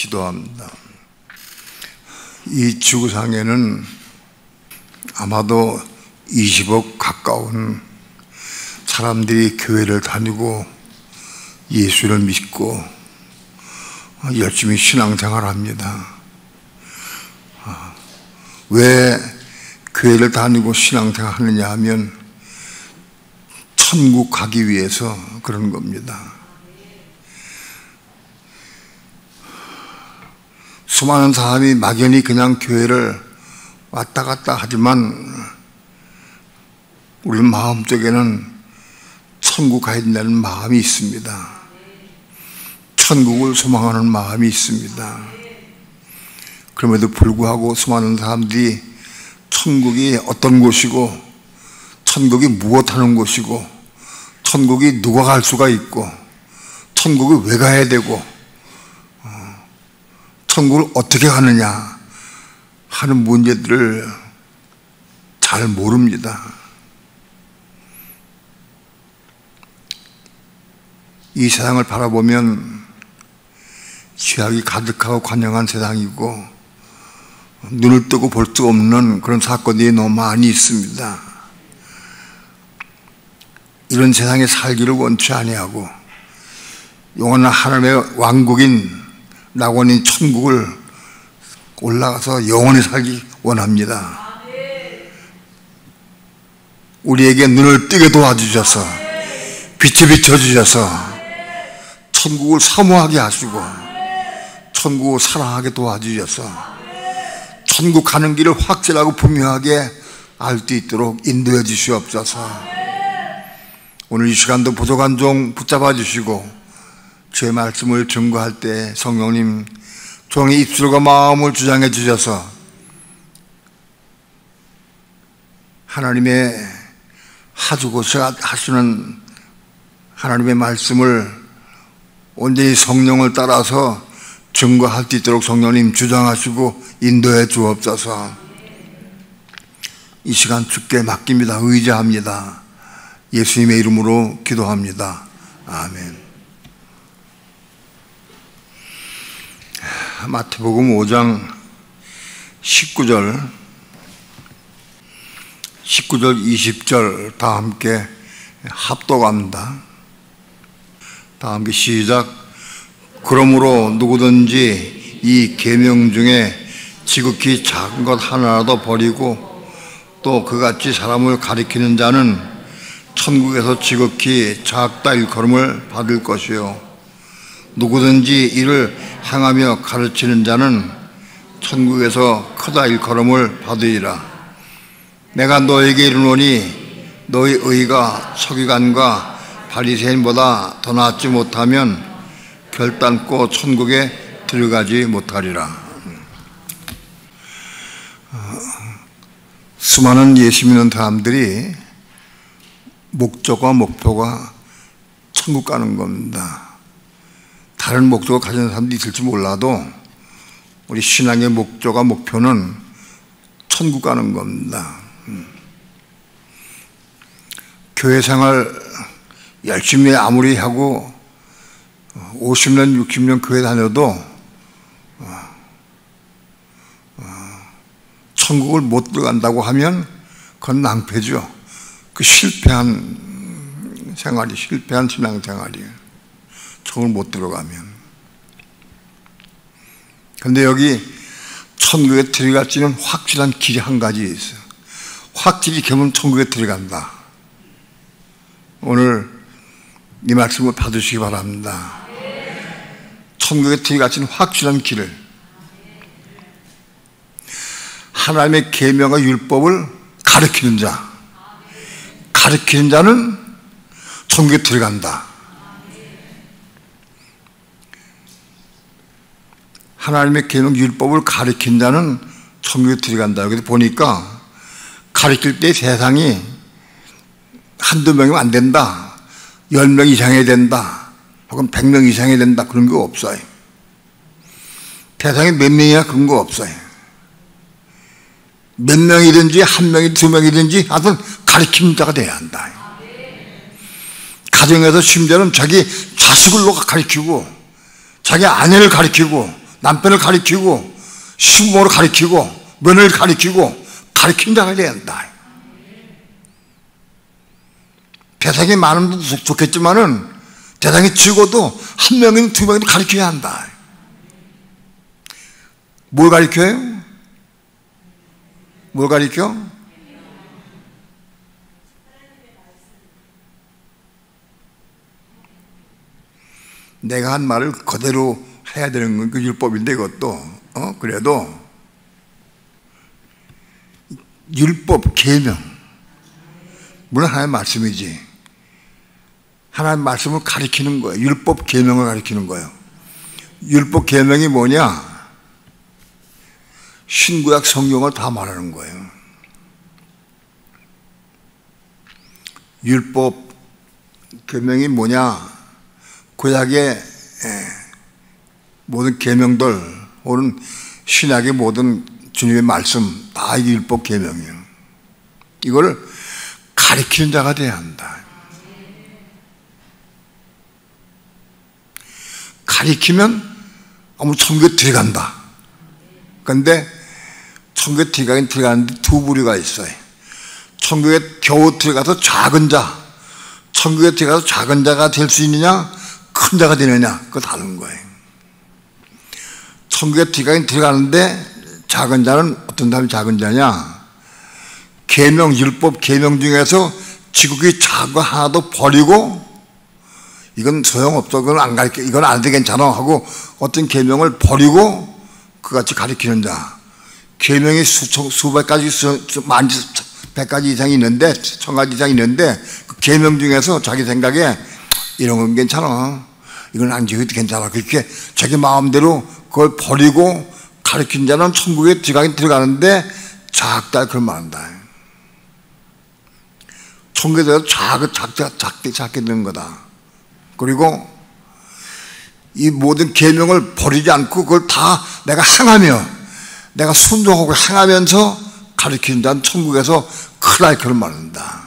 기도합니다. 이 지구상에는 아마도 20억 가까운 사람들이 교회를 다니고 예수를 믿고 열심히 신앙생활합니다. 왜 교회를 다니고 신앙생활하느냐 하면 천국 가기 위해서 그런 겁니다. 수많은 사람이 막연히 그냥 교회를 왔다 갔다 하지만 우리 마음속에는 천국 가야 된다는 마음이 있습니다. 천국을 소망하는 마음이 있습니다. 그럼에도 불구하고 수많은 사람들이 천국이 어떤 곳이고 천국이 무엇하는 곳이고 천국이 누가 갈 수가 있고 천국이 왜 가야 되고 천국을 어떻게 가느냐 하는 문제들을 잘 모릅니다. 이 세상을 바라보면 죄악이 가득하고 관영한 세상이고 눈을 뜨고 볼 수 없는 그런 사건들이 너무 많이 있습니다. 이런 세상에 살기를 원치 아니하고 영원한 하나님의 왕국인 낙원인 천국을 올라가서 영원히 살기 원합니다. 우리에게 눈을 뜨게 도와주셔서 빛이 비춰주셔서 천국을 사모하게 하시고 천국을 사랑하게 도와주셔서 천국 가는 길을 확실하고 분명하게 알 수 있도록 인도해 주시옵소서. 오늘 이 시간도 부족한 종 붙잡아 주시고 주의 말씀을 증거할 때 성령님 종의 입술과 마음을 주장해 주셔서 하나님의 하주고서 하시는 하나님의 말씀을 온전히 성령을 따라서 증거할 수 있도록 성령님 주장하시고 인도해 주옵소서. 이 시간 주께 맡깁니다. 의지합니다. 예수님의 이름으로 기도합니다. 아멘. 마태복음 5장 19절 20절 다 함께 합독합니다. 다 함께 시작. 그러므로 누구든지 이 계명 중에 지극히 작은 것 하나라도 버리고 또 그같이 사람을 가리키는 자는 천국에서 지극히 작다 일컬음을 받을 것이요 누구든지 이를 행하며 가르치는 자는 천국에서 크다 일컬음을 받으리라. 내가 너에게 이르노니 너희 의가 서기관과 바리새인보다 더 낫지 못하면 결단코 천국에 들어가지 못하리라. 수많은 예수 믿는 사람들이 목적과 목표가 천국 가는 겁니다. 다른 목적을 가진 사람도 있을지 몰라도 우리 신앙의 목적과 목표는 천국 가는 겁니다. 교회 생활 열심히 아무리 하고 50년, 60년 교회 다녀도 천국을 못 들어간다고 하면 그건 낭패죠. 그 실패한 생활이, 실패한 신앙생활이에요. 천국을 못 들어가면. 그런데 여기 천국에 들어갈 수 있는 확실한 길이 한 가지 있어요. 확실히 되면 천국에 들어간다. 오늘 이 말씀을 받으시기 바랍니다. 천국에 들어갈 수 있는 확실한 길을, 하나님의 계명과 율법을 가르치는 자, 가르치는 자는 천국에 들어간다. 하나님의 계명 율법을 가르친 자는 천국에 들어간다. 여기서 보니까 가르칠 때 세상이 한두 명이면 안 된다, 10명 이상이 된다, 혹은 100명 이상이 된다, 그런 거 없어요. 세상에 몇 명이나 그런 거 없어요. 몇 명이든지 한 명이 두 명이든지 하여튼 가르치는 자가 돼야 한다. 가정에서 심지어는 자기 자식을 가르치고 자기 아내를 가르치고 남편을 가리키고 시부모를 가리키고 며느리를 가리키고 가리킨 자가 돼야 한다. 대상이 많으면 좋겠지만은 대상이 적어도 한 명이든 두 명이든 가리켜야 한다. 뭘 가리켜요? 뭘 가리켜? 내가 한 말을 그대로 해야 되는 건 그 율법인데 이것도 그래도 율법 계명 물론 하나님의 말씀이지 하나님의 말씀을 가리키는 거예요. 율법 계명을 가리키는 거예요. 율법 계명이 뭐냐? 신구약 성경을 다 말하는 거예요. 율법 계명이 뭐냐? 구약의 모든 계명들 혹은 신약의 모든 주님의 말씀 다 이게 율법 계명이에요. 이걸 가리키는 자가 돼야 한다. 가리키면 아무 천국에 들어간다. 그런데 천국에 들어가긴 들어가는데 두 부류가 있어요. 천국에 겨우 들어가서 작은 자, 천국에 들어가서 작은 자가 될 수 있느냐 큰 자가 되느냐 그거 다른 거예요. 천국에 들어가긴 들어가는데 작은 자는 어떤 사람이 작은 자냐? 계명, 율법 계명 중에서 지극히 작은 거 하나도 버리고 이건 소용없어, 그건 안 가르쳐, 이건 안 돼 괜찮아 하고 어떤 계명을 버리고 그같이 가르치는 자. 계명이 수백 가지, 만, 백 가지 이상이 있는데, 천 가지 이상이 있는데 그 계명 중에서 자기 생각에 이런 건 괜찮아, 이건 안 지어도 괜찮아, 그렇게 자기 마음대로 그걸 버리고 가르친 자는 천국에 들어가긴 들어가는데 작다 그런 말한다. 천국에 들어가서 작게 되는 거다. 그리고 이 모든 계명을 버리지 않고 그걸 다 내가 행하며 내가 순종하고 행하면서 가르치는 자는 천국에서 크다 그런 말한다.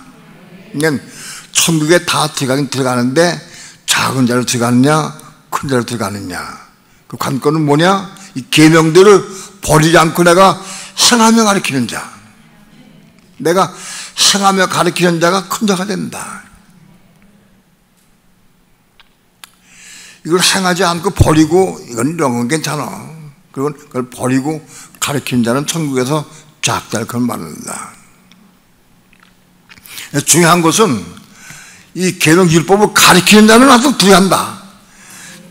그러니까 천국에 다 들어가긴 들어가는데 작은 자로 들어가느냐 큰 자로 들어가느냐 그 관건은 뭐냐? 이 계명들을 버리지 않고 내가 행하며 가르치는 자, 내가 행하며 가르치는 자가 큰 자가 된다. 이걸 행하지 않고 버리고 이건 이런 건 괜찮아, 그걸 버리고 가르치는 자는 천국에서 작다 그런 말을 한다. 중요한 것은 이 계명 율법을 가르치는 자는 아주 들어간다.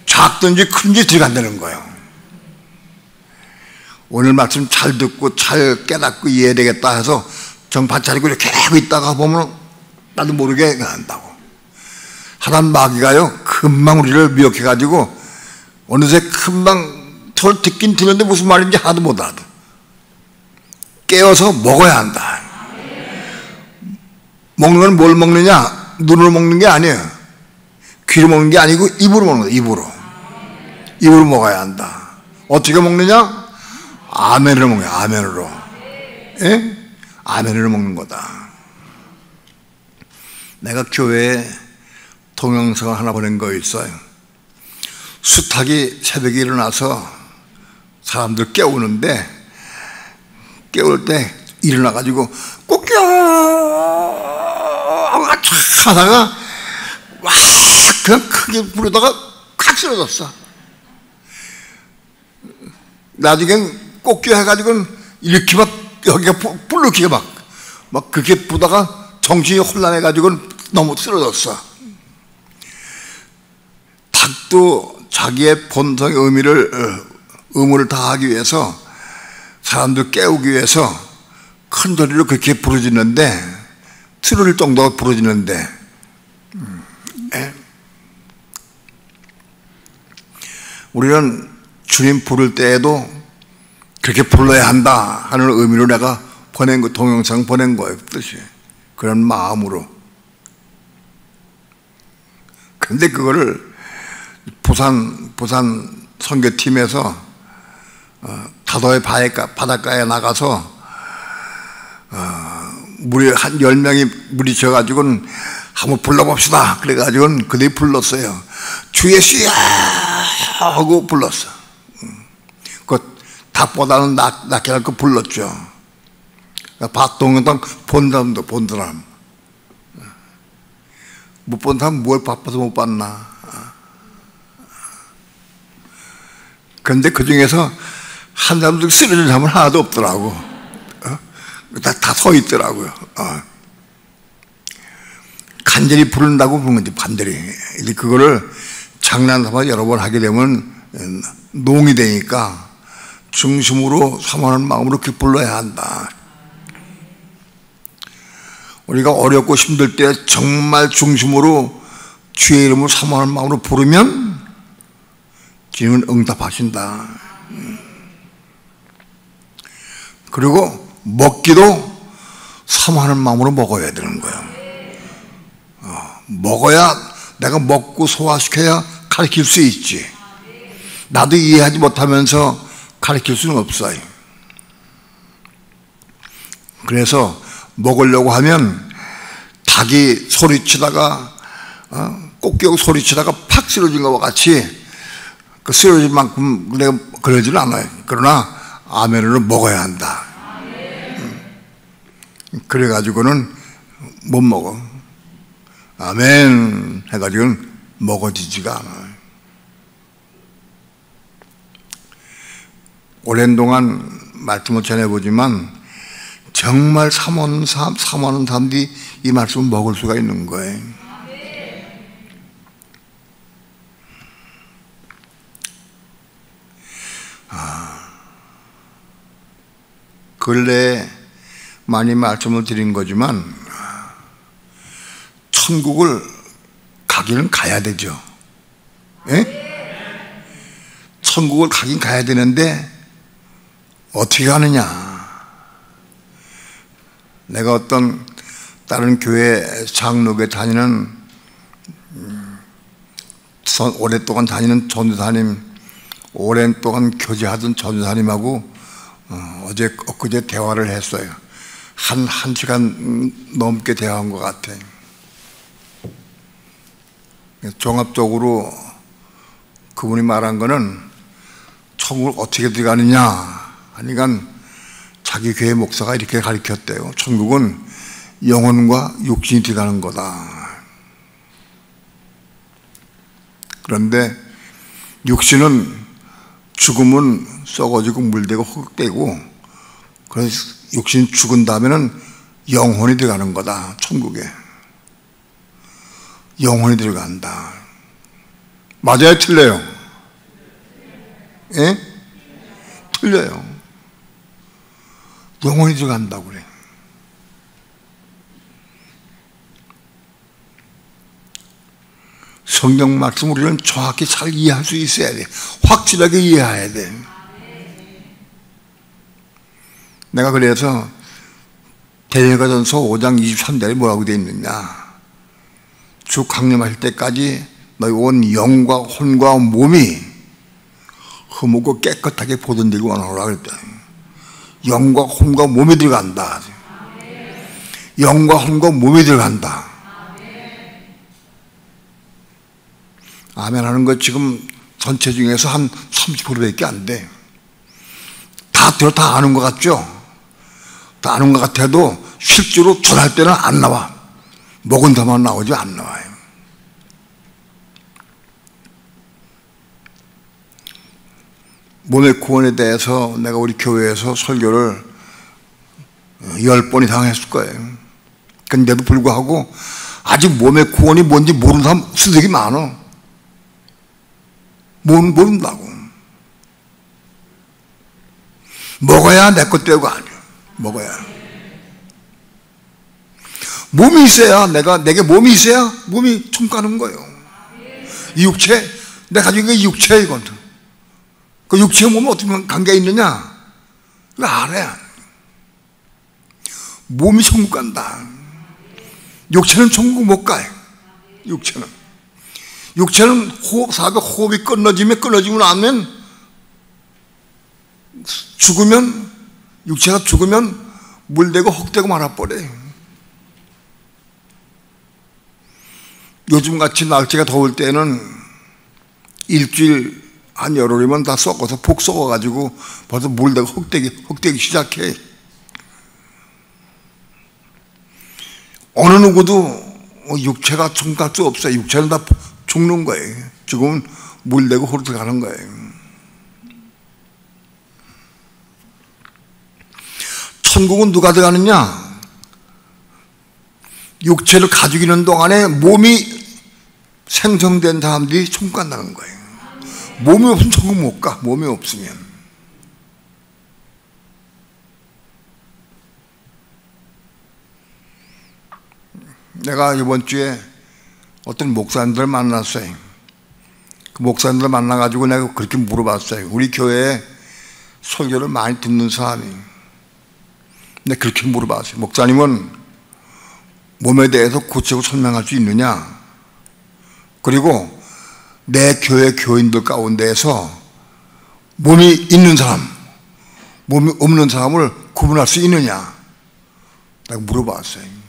작든지 큰지 들어간다는 거예요. 오늘 말씀 잘 듣고 잘 깨닫고 이해되겠다 해서 정판 차리고 이렇게 하고 있다가 보면 나도 모르게 한다고. 하나님 마귀가요 금방 우리를 미혹해가지고 어느새 금방 털 듣긴 듣는데 무슨 말인지 하나도 못 알아듣어. 깨어서 먹어야 한다. 먹는 건 뭘 먹느냐? 눈으로 먹는 게 아니에요. 귀로 먹는 게 아니고 입으로 먹는 거예요. 입으로 먹어야 한다. 어떻게 먹느냐? 아멘으로 먹는 거야. 아멘으로. 예? 아멘으로 먹는 거다. 내가 교회에 동영상을 하나 보낸 거 있어요. 수탉이 새벽에 일어나서 사람들 깨우는데 깨울 때 일어나가지고 꼬끼야 하다가 와 그냥 크게 부르다가 칵 쓰러졌어. 나중에 꼬끼 해가지고는 이렇게 막 여기가 불룩히게 막 그렇게 부다가 정신이 혼란해가지고는 너무 쓰러졌어. 닭도 자기의 본성의 의무를 다하기 위해서 사람들 깨우기 위해서 큰 소리로 그렇게 부르짖는데 트를 정도가 부르짖는데 우리는 주님 부를 때에도 그렇게 불러야 한다 하는 의미로 내가 보낸 거, 동영상 보낸 거예요. 뜻이 그런 마음으로. 근데 그거를 부산 선교팀에서 다도해 바닷가에 나가서 물이 한 10명이 물이 져가지고는 한번 불러봅시다 그래가지고는 그들이 불렀어요. 주 예수야 하고 불렀어. 닭보다는 낫게 할 거 불렀죠. 동영상 본 사람도 본 사람. 못 본 사람 뭘 바빠서 못 봤나. 그런데 그 중에서 한 사람도 쓰러진 사람은 하나도 없더라고. 다 서 있더라고요. 간절히 부른다고 부른 건지, 간절히. 이제 그거를 장난삼아 여러 번 하게 되면 농이 되니까 중심으로 사모하는 마음으로 이렇게 불러야 한다. 우리가 어렵고 힘들 때 정말 중심으로 주의 이름을 사모하는 마음으로 부르면 주님은 응답하신다. 그리고 먹기도 사모하는 마음으로 먹어야 되는 거예요. 먹어야 내가 먹고 소화시켜야 가르칠 수 있지. 나도 이해하지 못하면서 가르칠 수는 없어요. 그래서 먹으려고 하면 닭이 소리치다가 꽃게하고 소리치다가 팍 쓰러진 것과 같이 그 쓰러질 만큼 내가 그러지는 않아요. 그러나 아멘으로 먹어야 한다. 그래가지고는 못 먹어. 아멘 해가지고는 먹어지지가 않아요. 오랜 동안 말씀을 전해보지만 정말 사모하는 사람들이 이 말씀을 먹을 수가 있는 거예요. 근래에 많이 말씀을 드린 거지만 천국을 가기는 가야 되죠. 예? 천국을 가긴 가야 되는데 어떻게 가느냐. 내가 어떤 다른 교회 장로교에 다니는 오랫동안 다니는 전도사님, 오랜 동안 교제하던 전도사님하고 엊그제 대화를 했어요. 한 시간 넘게 대화한 것 같아요. 종합적으로 그분이 말한 거는 천국을 어떻게 들어가느냐 하니까 자기 교회 목사가 이렇게 가르쳤대요. 천국은 영혼과 육신이 들어가는 거다. 그런데 육신은 죽으면 썩어지고 물되고 흙되고, 그래서 육신이 죽은 다음에는 영혼이 들어가는 거다. 천국에 영혼이 들어간다. 맞아요? 틀려요? 예? 틀려요. 영혼이 들어간다고 그래. 성경 말씀 우리는 정확히 잘 이해할 수 있어야 돼. 확실하게 이해해야 돼. 내가 그래서 데려가전서 5장 23절에 뭐라고 되어 있느냐. 주 강림하실 때까지 너희 온 영과 혼과 몸이 흠없고 깨끗하게 보존되기 원하노라 그랬다. 영과 혼과 몸이 들어간다. 영과 혼과 몸이 들어간다. 아멘 하는 거 지금 전체 중에서 한 30%밖에 안 돼. 다 아는 것 같죠? 다 아는 것 같아도 실제로 전할 때는 안 나와. 먹은 다만 나오지 안 나와요. 몸의 구원에 대해서 내가 우리 교회에서 설교를 10번 이상 했을 거예요. 근데도 불구하고 아직 몸의 구원이 뭔지 모르는 사람 수석이 많아. 모른다고. 먹어야 내 것 되고 아니야. 먹어야. 몸이 있어야 내게 몸이 있어야 몸이 총 가는 거예요. 이 육체, 내가 가지고 있는 게 육체야, 이건. 그 육체와 몸은 어떻게 관계가 있느냐? 그거 알아야. 몸이 천국 간다. 육체는 천국 못 가요. 육체는 호흡이 끊어지고 나면 육체가 죽으면 물되고 흙되고 말아버려요. 요즘같이 날씨가 더울 때는 일주일 한 열흘이면 다 썩어서 푹 썩어가지고 벌써 물대고 흙대기 시작해. 어느 누구도 육체가 총갈 수 없어요. 육체는 다 죽는 거예요. 지금은 물대고 흙대가는 거예요. 천국은 누가 들어가느냐? 육체를 가지고 있는 동안에 몸이 생성된 사람들이 천국 간다는 거예요. 몸이 없으면 천국 못 가. 몸이 없으면. 내가 이번 주에 어떤 목사님들을 만났어요. 그 목사님들을 만나가지고 내가 그렇게 물어봤어요. 우리 교회에 설교를 많이 듣는 사람이. 근데 그렇게 물어봤어요. 목사님은 몸에 대해서 구체적으로 설명할 수 있느냐? 그리고 내 교회 교인들 가운데에서 몸이 있는 사람, 몸이 없는 사람을 구분할 수 있느냐? 내가 물어봤어요.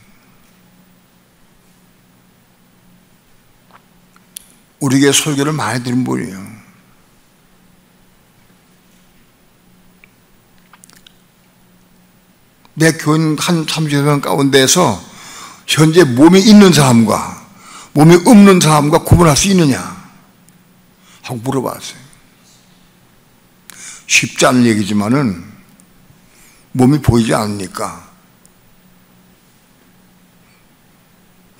우리 교회 설교를 많이 들은 분이에요. 내 교인 한 30명 가운데에서 현재 몸이 있는 사람과 몸이 없는 사람과 구분할 수 있느냐 하고 물어봤어요. 쉽지 않은 얘기지만은 몸이 보이지 않으니까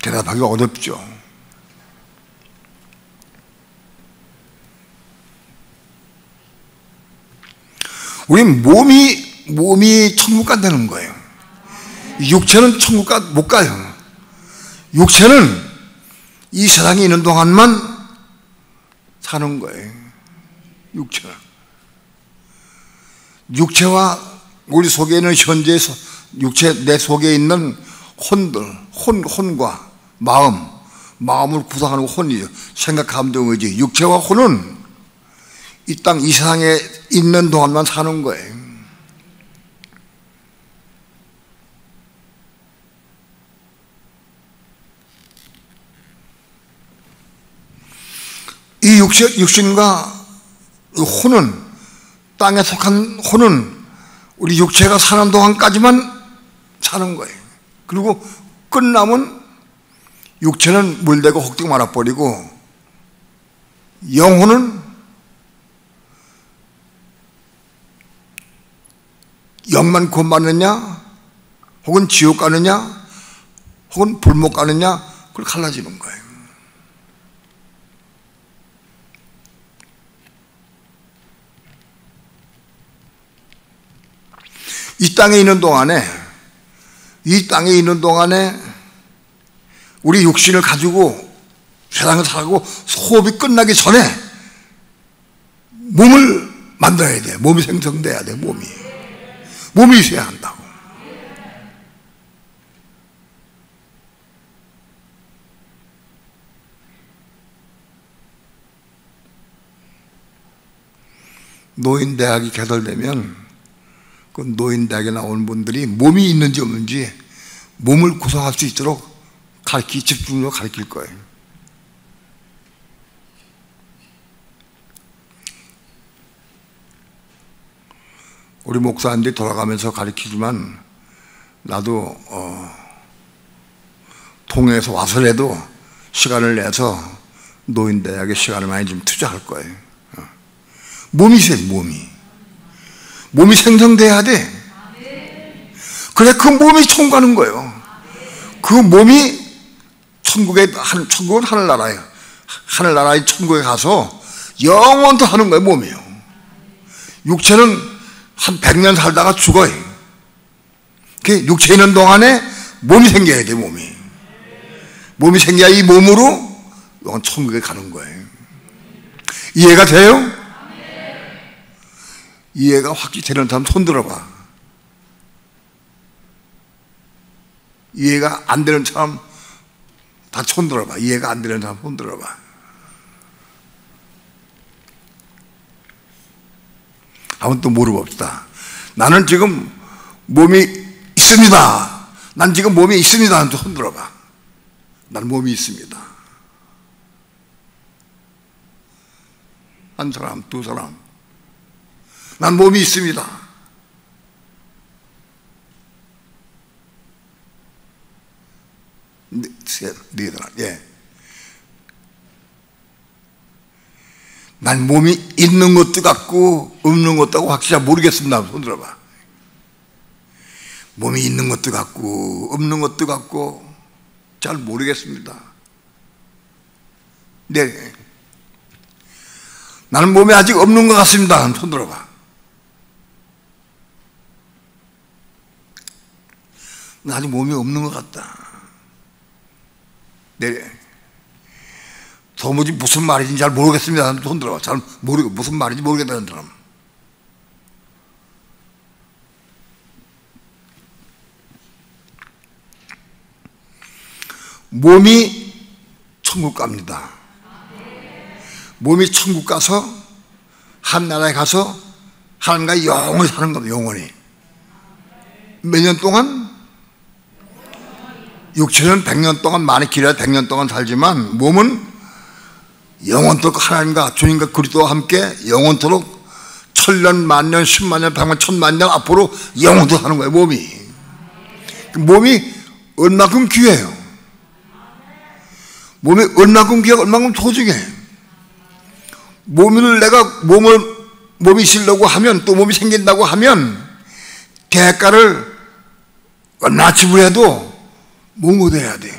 대답하기 어렵죠. 우린 몸이 천국 간다는 거예요. 육체는 천국 못 가요. 육체는 이 세상에 있는 동안만 사는 거예요. 육체와 우리 속에 있는 현재 육체 내 속에 있는 혼과 마음을 구성하는 혼이죠. 생각, 감정, 의지. 육체와 혼은 이 땅 이 세상에 있는 동안만 사는 거예요. 이 육신과 혼은, 땅에 속한 혼은 우리 육체가 사는 동안까지만 사는 거예요. 그리고 끝나면 육체는 물대고 헛되고 말아버리고 영혼은 영만 구원받느냐 혹은 지옥 가느냐 혹은 불목 가느냐 그걸 갈라지는 거예요. 이 땅에 있는 동안에 우리 육신을 가지고 세상을 살고 호흡이 끝나기 전에 몸을 만들어야 돼. 몸이 생성돼야 돼. 몸이 있어야 한다고. 노인대학이 개설되면 그 노인대학에 나오는 분들이 몸이 있는지 없는지 몸을 구성할 수 있도록 집중적으로 가르칠 거예요. 우리 목사님들이 돌아가면서 가르치지만 나도 통해서 와서라도 시간을 내서 노인대학에 시간을 많이 좀 투자할 거예요. 몸이 있어요. 몸이 생성돼야 돼. 그래 그 몸이 천국 가는 거예요. 그 몸이 천국은 하늘나라예요. 하늘나라의 천국에 가서 영원토 하는 거예요. 몸이요. 육체는 한 100년 살다가 죽어요. 육체 있는 동안에 몸이 생겨야 돼. 몸이 생겨야 이 몸으로 영원 천국에 가는 거예요. 이해가 돼요? 이해가 확실히 되는 사람 손 들어봐. 이해가 안 되는 사람 다 손 들어봐. 이해가 안 되는 사람 손 들어봐. 한번 또 물어봅시다. 나는 지금 몸이 있습니다. 난 지금 몸이 있습니다. 한번 손 들어봐. 난 몸이 있습니다. 한 사람, 두 사람. 난 몸이 있습니다. 네 사람, 예. 난 몸이 있는 것도 같고 없는 것도 같고 확실히 모르겠습니다. 손 들어봐. 몸이 있는 것도 같고 없는 것도 같고 잘 모르겠습니다. 네. 나는 몸에 아직 없는 것 같습니다. 손 들어봐. 나 아직 몸이 없는 것 같다. 네. 도무지 무슨 말인지 잘 모르겠습니다. 손 들어봐. 잘 모르고 무슨 말인지 모르겠다는 사람. 몸이 천국 갑니다. 몸이 천국 가서 한 나라에 가서 하나님과 영원히 사는 겁니다. 영원히. 몇 년 동안? 6천년, 100년 동안, 많이 길어야 100년 동안 살지만 몸은 영원토록 하나님과 주님과 그리스도와 함께 영원토록 천년, 만년, 10만년, 100만, 1000만년 앞으로 영원토록 사는 거예요. 몸이 얼마큼 귀해요. 몸이 얼마큼 귀하고 얼마큼 소중해. 몸이 있으려고 하면, 또 몸이 생긴다고 하면 대가를 얼마나 지불해도 몸 얻어야 돼.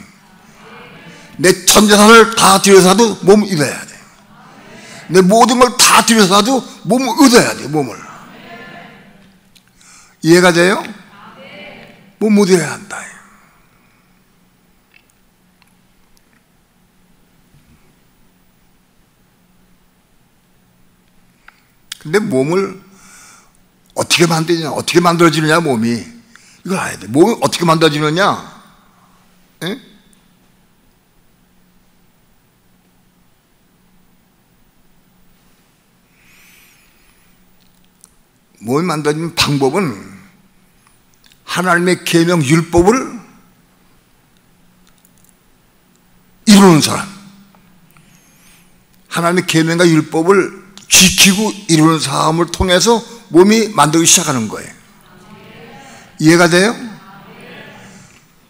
내 전 재산을 다 들여서라도 몸을 잃어야 돼. 내 모든 걸 다 들여서라도 몸을 얻어야 돼. 몸을. 이해가 돼요? 몸 얻어야 한다. 근데 몸을 어떻게 만드냐, 어떻게 만들어지느냐, 몸이. 이걸 알아야 돼. 몸이 어떻게 만들어지느냐? 에? 몸이 만들어지는 방법은 하나님의 계명 율법을 이루는 사람, 하나님의 계명과 율법을 지키고 이루는 사람을 통해서 몸이 만들기 시작하는 거예요. 이해가 돼요?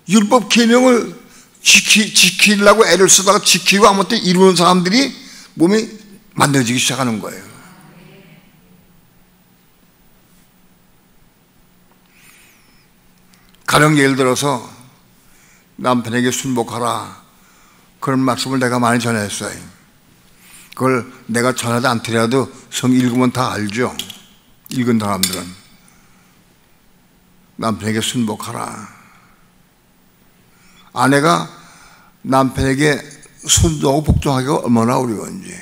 율법 계명을 지키려고 애를 쓰다가 지키고 아무튼 이루는 사람들이 몸이 만들어지기 시작하는 거예요. 가령 예를 들어서 남편에게 순복하라, 그런 말씀을 내가 많이 전했어요. 그걸 내가 전하지 않더라도 성 읽으면 다 알죠. 읽은 사람들은. 남편에게 순복하라. 아내가 남편에게 순종하고 복종하기가 얼마나 어려운지,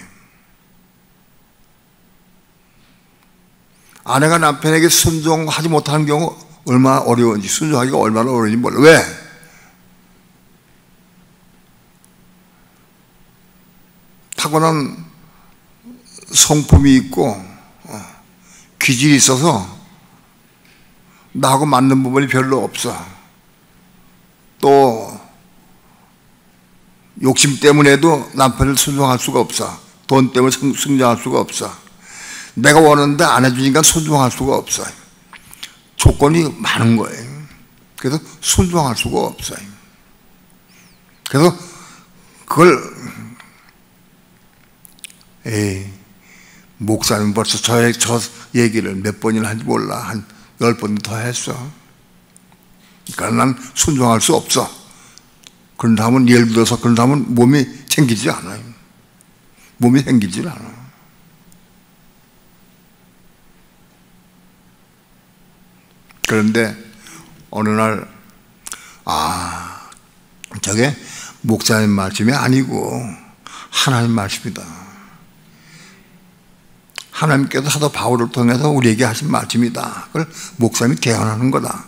아내가 남편에게 순종하지 못하는 경우 얼마나 어려운지, 순종하기가 얼마나 어려운지 몰라. 왜? 타고난 성품이 있고 기질이 있어서 나하고 맞는 부분이 별로 없어. 또 욕심 때문에도 남편을 순종할 수가 없어. 돈 때문에 순종할 수가 없어. 내가 원하는데 안 해주니까 순종할 수가 없어. 조건이 많은 거예요. 그래서 순종할 수가 없어요. 그래서 그걸 목사님 벌써 저 얘기를 몇 번이나 한지 몰라. 한 10번 더 했어. 그러니까 난 순종할 수 없어. 그런 다음은, 예를 들어서 그런 다음은 몸이 생기지 않아요. 몸이 생기지 않아. 그런데 어느 날, 저게 목사님 말씀이 아니고 하나님 말씀이다. 하나님께서 사도 바울을 통해서 우리에게 하신 말씀이다. 그걸 목사님이 개헌하는 거다.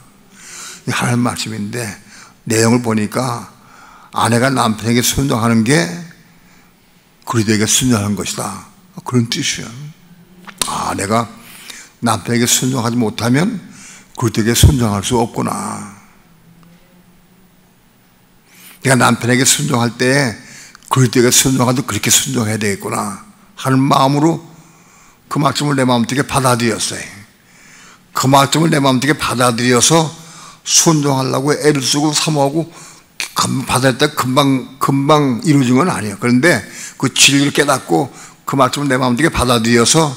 하나님 말씀인데 내용을 보니까 아내가 남편에게 순종하는 게 그리스도에게 순종하는 것이다. 그런 뜻이야. 내가 남편에게 순종하지 못하면 그리스도에게 순종할 수 없구나. 내가 남편에게 순종할 때 그리스도에게 순종하도 그렇게 순종해야 되겠구나 하는 마음으로 그 말씀을 내 마음속에 받아들였어요. 그 말씀을 내 마음속에 받아들여서 순종하려고 애를 쓰고 사모하고 받을 때 금방 이루어진 건 아니에요. 그런데 그 진리를 깨닫고 그 말씀을 내 마음속에 받아들여서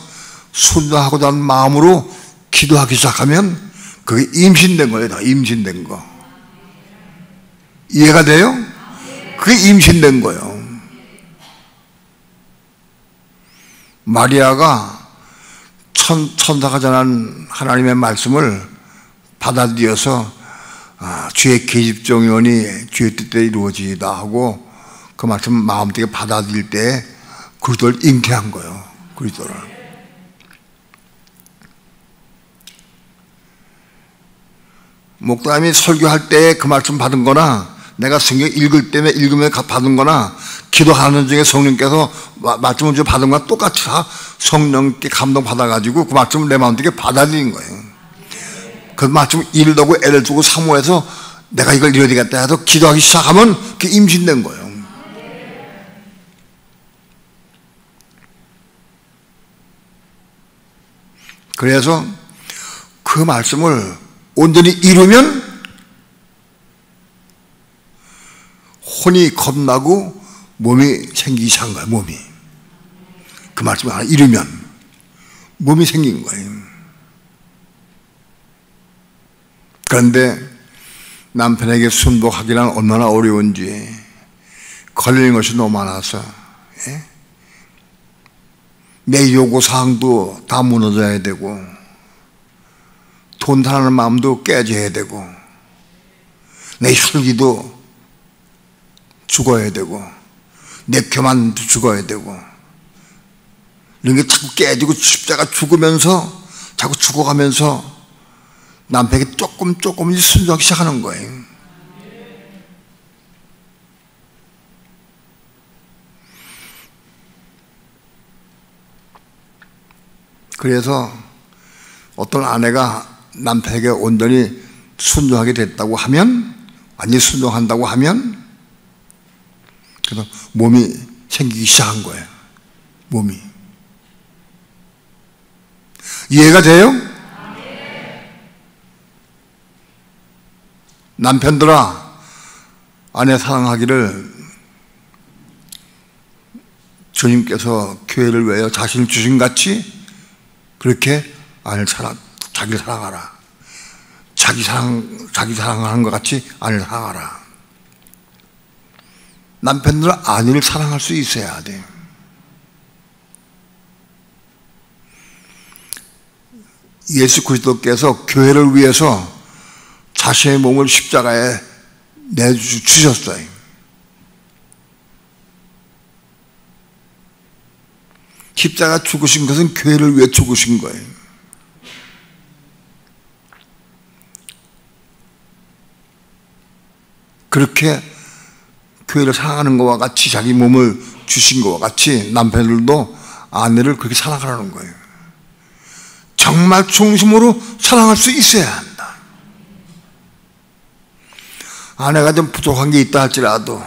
순종하고자 하는 마음으로 기도하기 시작하면 그게 임신된 거예요. 다 임신된 거. 이해가 돼요? 그게 임신된 거예요. 마리아가 천사가 전한 하나님의 말씀을 받아들여서 주의 계집종이오니 주의 뜻대로 이루어지이다 하고 그 말씀 마음속에 받아들일 때 그리스도를 잉태한 거예요. 그리스도를. 목사님이 설교할 때 그 말씀 받은 거나 내가 성경 읽으면 받은 거나 기도하는 중에 성령께서 말씀을 좀 받은 거나 똑같이 다 성령께 감동받아가지고 그 말씀을 내 마음속에 받아들인 거예요. 그 말씀을 읽으려고 애를 주고 사모해서 내가 이걸 이뤄야 되겠다 해서 기도하기 시작하면 그게 임신된 거예요. 그래서 그 말씀을 온전히 이루면 혼이 겁나고 몸이 생기기 시작한 거예요. 몸이. 그 말씀을 하나 이루면 몸이 생긴 거예요. 그런데 남편에게 순복하기란 얼마나 어려운지 걸리는 것이 너무 많아서 내 요구사항도 다 무너져야 되고 돈 달라는 마음도 깨져야 되고 내 혈기도 죽어야 되고 내 교만도 죽어야 되고 이런 게 자꾸 깨지고 십자가 죽으면서 자꾸 죽어가면서 남편에게 조금씩 순종하기 시작하는 거예요. 그래서 어떤 아내가 남편에게 온전히 순종하게 됐다고 하면, 완전히 순종한다고 하면, 그래서 몸이 생기기 시작한 거예요. 몸이. 이해가 돼요? 남편들아, 아내 사랑하기를 주님께서 교회를 위하여 자신을 주신 같이 그렇게 아내를 자기를 사랑하라. 자기 사랑하는 것 같이 아내를 사랑하라. 남편들은 아내를 사랑할 수 있어야 돼. 예수 그리스도께서 교회를 위해서 자신의 몸을 십자가에 내주셨어요. 십자가 죽으신 것은 교회를 위해 죽으신 거예요. 그렇게 교회를 사랑하는 것과 같이 자기 몸을 주신 것과 같이 남편들도 아내를 그렇게 사랑하라는 거예요. 정말 중심으로 사랑할 수 있어야 한다. 아내가 좀 부족한 게 있다 할지라도,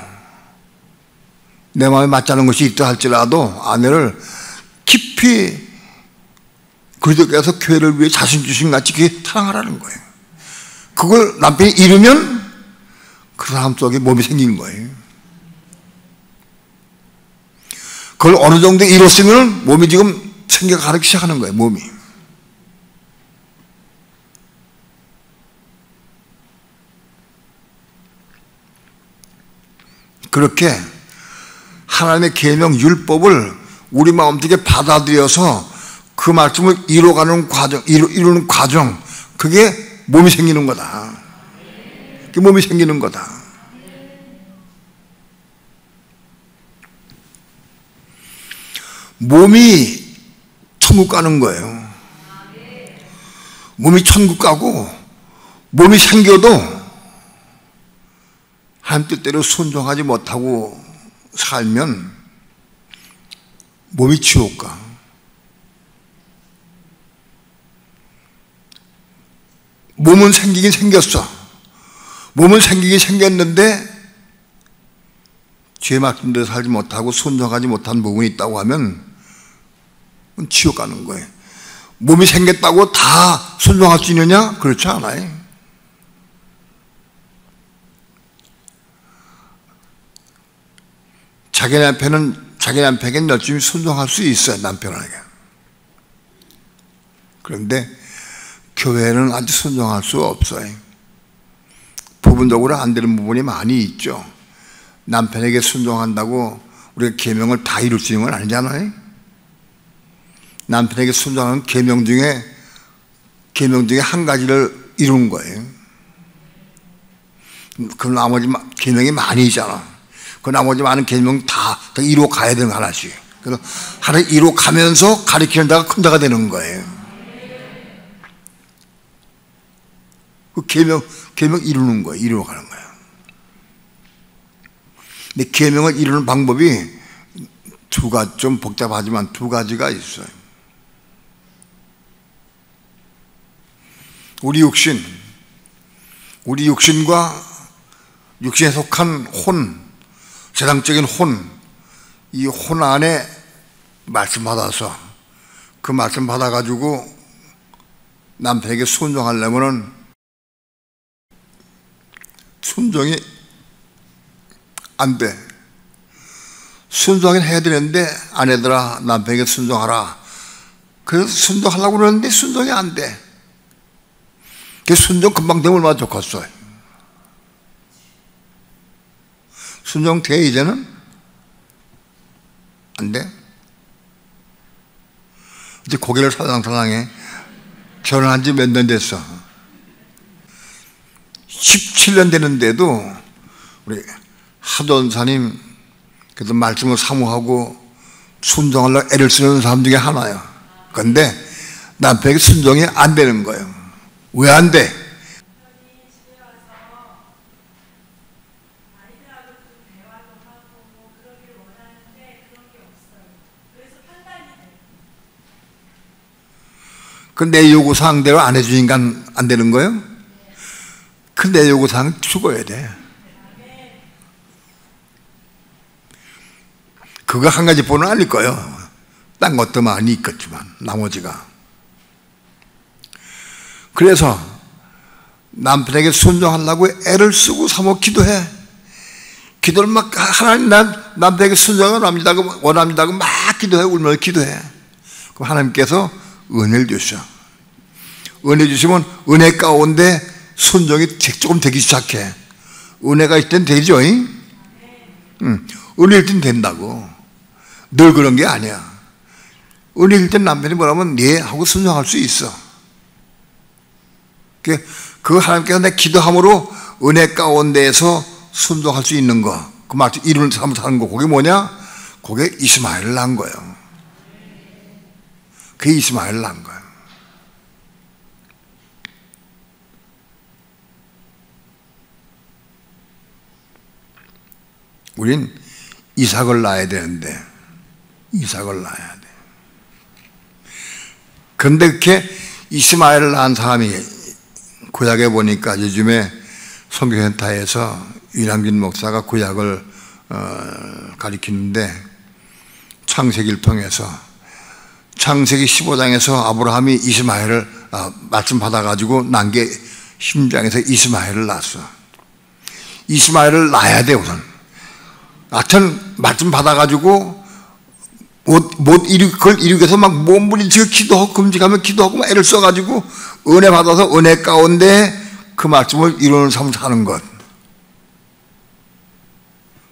내 마음에 맞지 않은 것이 있다 할지라도 아내를 깊이 그리스도께서 교회를 위해 자신 주신 같이 그렇게 사랑하라는 거예요. 그걸 남편이 이루면 그 사람 속에 몸이 생긴 거예요. 그걸 어느 정도 이뤘으면 몸이 지금 생겨가기 시작하는 거예요. 몸이. 그렇게 하나님의 계명 율법을 우리 마음속에 받아들여서 그 말씀을 이루는 과정, 그게 몸이 생기는 거다. 그게 몸이 생기는 거다. 몸이 천국 가는 거예요. 몸이 천국 가고 몸이 생겨도 하나님 뜻대로 순종하지 못하고 살면 몸이 지옥 가. 몸은 생기긴 생겼어. 몸은 생기긴 생겼는데 죄 맡은 대로 살지 못하고 순종하지 못한 부분이 있다고 하면 그럼 지옥 가는 거예요. 몸이 생겼다고 다 순종할 수 있느냐? 그렇지 않아요. 자기 남편에게는 열심히 순종할 수 있어요, 남편에게. 그런데 교회는 아직 순종할 수 없어요. 부분적으로 안 되는 부분이 많이 있죠. 남편에게 순종한다고 우리가 계명을 다 이룰 수 있는 건 아니잖아요. 남편에게 순종하는 계명 중에 한 가지를 이룬 거예요. 그 나머지 계명이 많이 있잖아. 그 나머지 많은 계명 다 이루어 가야 되는 거 하나씩. 그래서 하나 이루어 가면서 가리키는 자가 큰 자가 되는 거예요. 그 계명 이루는 거예요. 이루어 가는 거예요. 근데 계명을 이루는 방법이 좀 복잡하지만 두 가지가 있어요. 우리 육신과 육신에 속한 혼, 세상적인 혼, 이 혼 안에 말씀 받아서 그 말씀 받아가지고 남편에게 순종하려면은 순종이 안 돼. 순종은 해야 되는데 아내들아 남편에게 순종하라. 그래서 순종하려고 그러는데 순종이 안 돼. 그 순종 금방 되면 얼마나 좋겠어요. 순종 돼 이제는? 안 돼? 이제 고개를 살랑살랑해. 결혼한 지 몇 년 됐어. 17년 되는데도 우리 하돈사님 그래도 말씀을 사모하고 순종하려고 애를 쓰는 사람 중에 하나예요. 그런데 남편에게 순종이 안 되는 거예요. 왜 안 돼? 그 내 요구사항대로 안 해주니까 안 되는 거예요? 그 내 요구사항은 죽어야 돼. 그거 한 가지뿐은 아닐 거예요. 딴 것도 많이 있겠지만 나머지가. 그래서 남편에게 순종하려고 애를 쓰고 사모 기도해. 기도를 막 하나님 남편에게 순종을 원합니다고 막 기도해. 울면서 기도해. 그럼 하나님께서 은혜를 주셔. 은혜 주시면 은혜 가운데 순종이 조금 되기 시작해. 은혜가 있을 땐 되죠. 은혜일 땐 된다고. 늘 그런 게 아니야. 은혜일 땐 남편이 뭐라면 네 하고 순종할 수 있어. 그 하나님께서 내 기도함으로 은혜 가운데에서 순종할 수 있는 거, 그 말씀 이루는 삶을 사는 거, 그게 뭐냐? 그게 이스마엘을 낳은 거예요. 그게 이스마엘을 낳은 거예요. 우린 이삭을 낳아야 되는데 이삭을 낳아야 돼. 그런데 이렇게 이스마엘을 낳은 사람이 구약에 보니까 요즘에 선교센터에서 이남진 목사가 구약을 가리키는데 창세기를 통해서 창세기 15장에서 아브라함이 이스마엘을 말씀 받아가지고 난 게 10장에서 이스마엘을 낳았어. 이스마엘을 낳아야 돼 우선. 하여튼 말씀 받아가지고 그걸 이루기 위해서 막 몸부림치고 기도하고 금식하며 기도하고 막 애를 써가지고 은혜 받아서 은혜 가운데 그 말씀을 이루는 삶을 사는 것.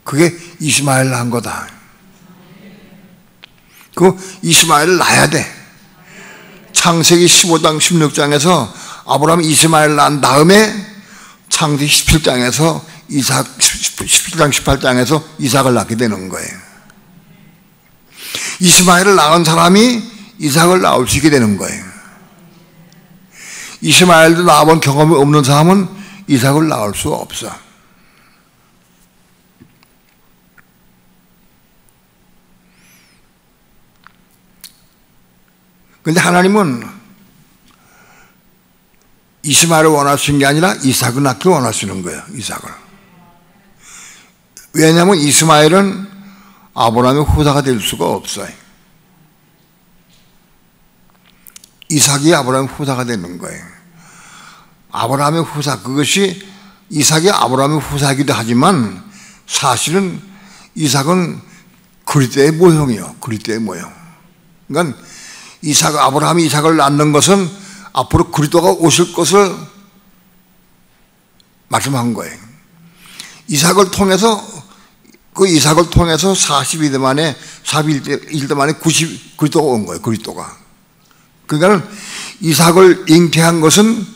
그게 이스마엘 낳은 거다. 그 이스마엘을 낳아야 돼. 창세기 15장 16장에서 아브라함이 이스마엘 낳은 다음에 창세기 17장에서 17장 18장에서 이삭을 낳게 되는 거예요. 이스마엘을 낳은 사람이 이삭을 낳을 수 있게 되는 거예요. 이스마엘도 낳아본 경험이 없는 사람은 이삭을 낳을 수 없어. 그런데 하나님은 이스마엘을 원하시는 게 아니라 이삭을 낳기를 원하시는 거예요. 이삭을. 왜냐하면 이스마엘은 아브라함의 후사가 될 수가 없어요. 이삭이 아브라함의 후사가 되는 거예요. 아브라함의 후사, 그것이 이삭이 아브라함의 후사이기도 하지만 사실은 이삭은 그리스도의 모형이요. 그리스도의 모형. 그러니까 아브라함이 이삭을 낳는 것은 앞으로 그리스도가 오실 것을 말씀한 거예요. 이삭을 통해서 42대 만에 41대 만에 90 그리스도가 온 거예요. 그리스도가. 그러니까 이삭을 잉태한 것은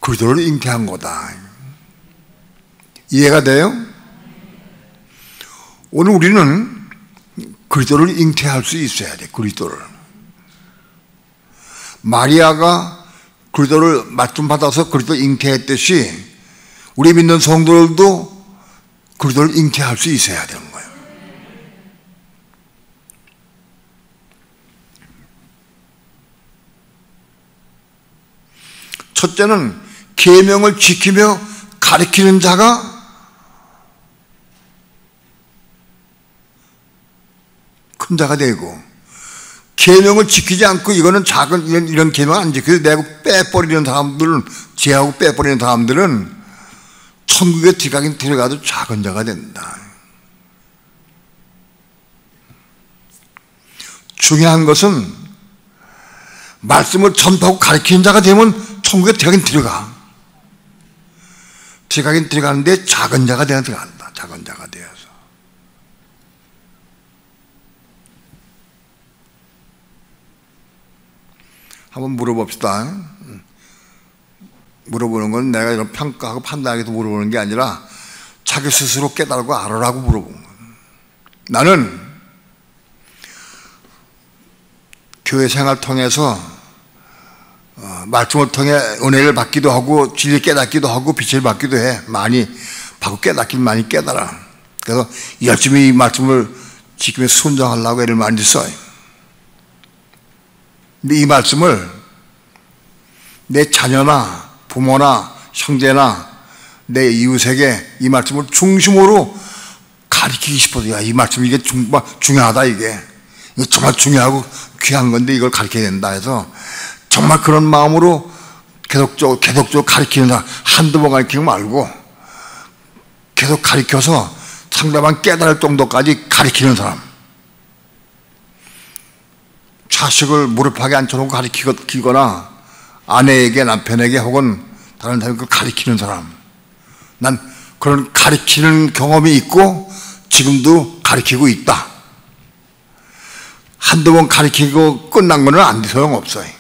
그리스도를 잉태한 거다. 이해가 돼요? 오늘 우리는 그리스도를 잉태할 수 있어야 돼. 그리스도를. 마리아가 그리스도를 맞춤받아서 그리스도 잉태했듯이 우리 믿는 성도들도 그리스도를 잉태할 수 있어야 되는 거예요. 첫째는 계명을 지키며 가르치는 자가 큰 자가 되고, 계명을 지키지 않고 이거는 작은 이런 계명 안 지켜서 내고 빼버리는 사람들은, 제하고 빼버리는 사람들은 천국에 들어가긴 들어가도 작은 자가 된다. 중요한 것은 말씀을 전파하고 가르치는 자가 되면 천국에 들어가긴 들어가. 들어가긴 들어가는데 작은 자가 되어 들어간다. 작은 자가 되어서. 한번 물어봅시다. 물어보는 건 내가 이런 평가하고 판단하기 위해서 물어보는 게 아니라 자기 스스로 깨달고 알아라고 물어보는 거예요. 나는 교회 생활 통해서 말씀을 통해 은혜를 받기도 하고 진리 깨닫기도 하고 빛을 받기도 해. 많이 받고 깨닫긴 많이 깨달아. 그래서 열심히 이 말씀을 지키며 순종하려고 애를 많이 써요. 근데 이 말씀을 내 자녀나 부모나 형제나 내 이웃에게 이 말씀을 중심으로 가르치기 싶어서, 야, 이 말씀 이게 정말 중요하다, 이게 정말 중요하고 귀한 건데 이걸 가르쳐야 된다 해서 정말 그런 마음으로 계속적으로 가르치는 사람, 한두 번 가르치지 말고 계속 가르쳐서 상대방 깨달을 정도까지 가르치는 사람, 자식을 무릎하게 앉혀놓고 가르치거나 아내에게, 남편에게 혹은 다른 사람을 가르치는 사람, 난 그런 가르치는 경험이 있고 지금도 가르치고 있다. 한두 번 가르치고 끝난 거는 안 돼, 소용없어요.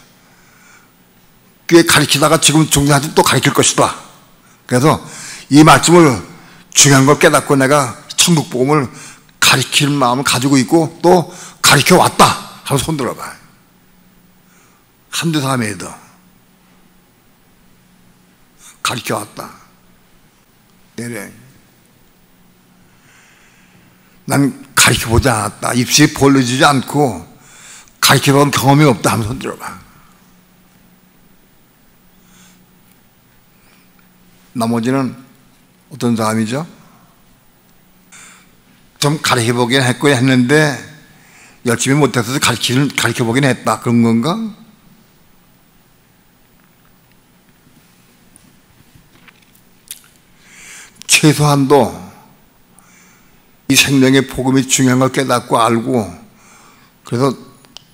그게 가르치다가 지금 중요한데 또 가르칠 것이다. 그래서 이 말씀을 중요한 걸 깨닫고 내가 천국 복음을 가르치는 마음을 가지고 있고 또 가르쳐 왔다 하고 손 들어봐. 한두 사람에도 가르쳐 왔다. 내래. 난 가르쳐 보지 않았다. 입술이 벌려지지 않고 가르쳐 본 경험이 없다 하면 손 들어봐. 나머지는 어떤 사람이죠? 좀 가르쳐 보긴 했는데 열심히 못해서 가르쳐 보긴 했다. 그런 건가? 최소한도 이 생명의 복음이 중요한 걸 깨닫고 알고, 그래서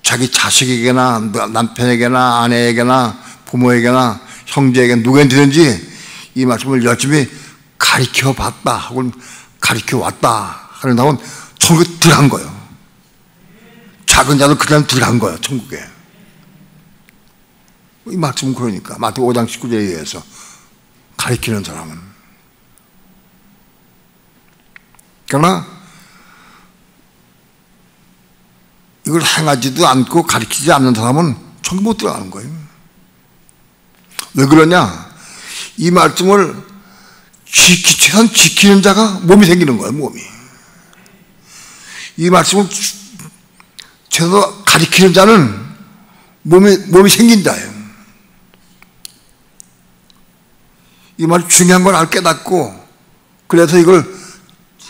자기 자식에게나 남편에게나 아내에게나 부모에게나 형제에게 누구한테든지 이 말씀을 열심히 가르쳐 봤다 하고 가르쳐 왔다 하는 다음은 천국에 들어간 거예요. 작은 자도 그냥 들어간 거예요, 천국에. 이 말씀은 그러니까 마태복음 5장 19절에 의해서 가르치는 사람은. 그러나 이걸 행하지도 않고 가르치지 않는 사람은 천국 못 들어가는 거예요. 왜 그러냐? 이 말씀을 최소한 지키는 자가 몸이 생기는 거예요. 몸이. 이 말씀을 최소한 가르치는 자는 몸이 생긴 자예요. 이 말 중요한 걸 깨닫고, 그래서 이걸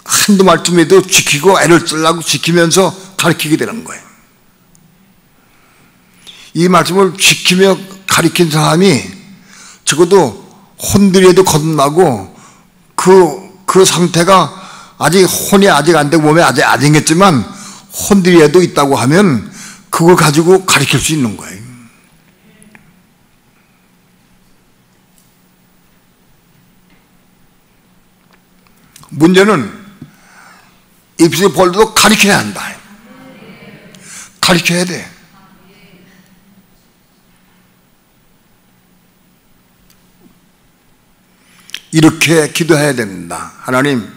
한두 말쯤에도 지키고 애를 쓰려고 지키면서 가르치게 되는 거예요. 이 말씀을 지키며 가리킨 사람이 적어도 혼들이에도 거듭나고 그 상태가 아직 혼이 아직 안 되고 몸에 아직 안 생겼지만 혼들이에도 있다고 하면 그걸 가지고 가리킬 수 있는 거예요. 문제는 입술을 벌려도 가리켜야 한다. 가리켜야 돼. 이렇게 기도해야 됩니다. 하나님,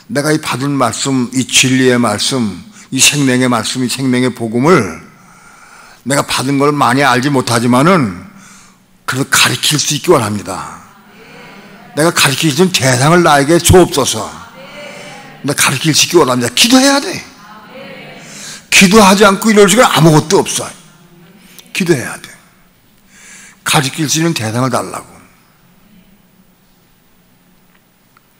내가 이 받은 말씀, 이 진리의 말씀, 이 생명의 말씀, 이 생명의 복음을 내가 받은 걸 많이 알지 못하지만은 그래도 가르칠 수 있기 원합니다. 내가 가르칠 수 있는 대상을 나에게 주옵소서. 내가 가르칠 수 있기 원합니다. 기도해야 돼. 기도하지 않고 이럴 수가 아무것도 없어요. 기도해야 돼. 가르칠 수 있는 대상을 달라고.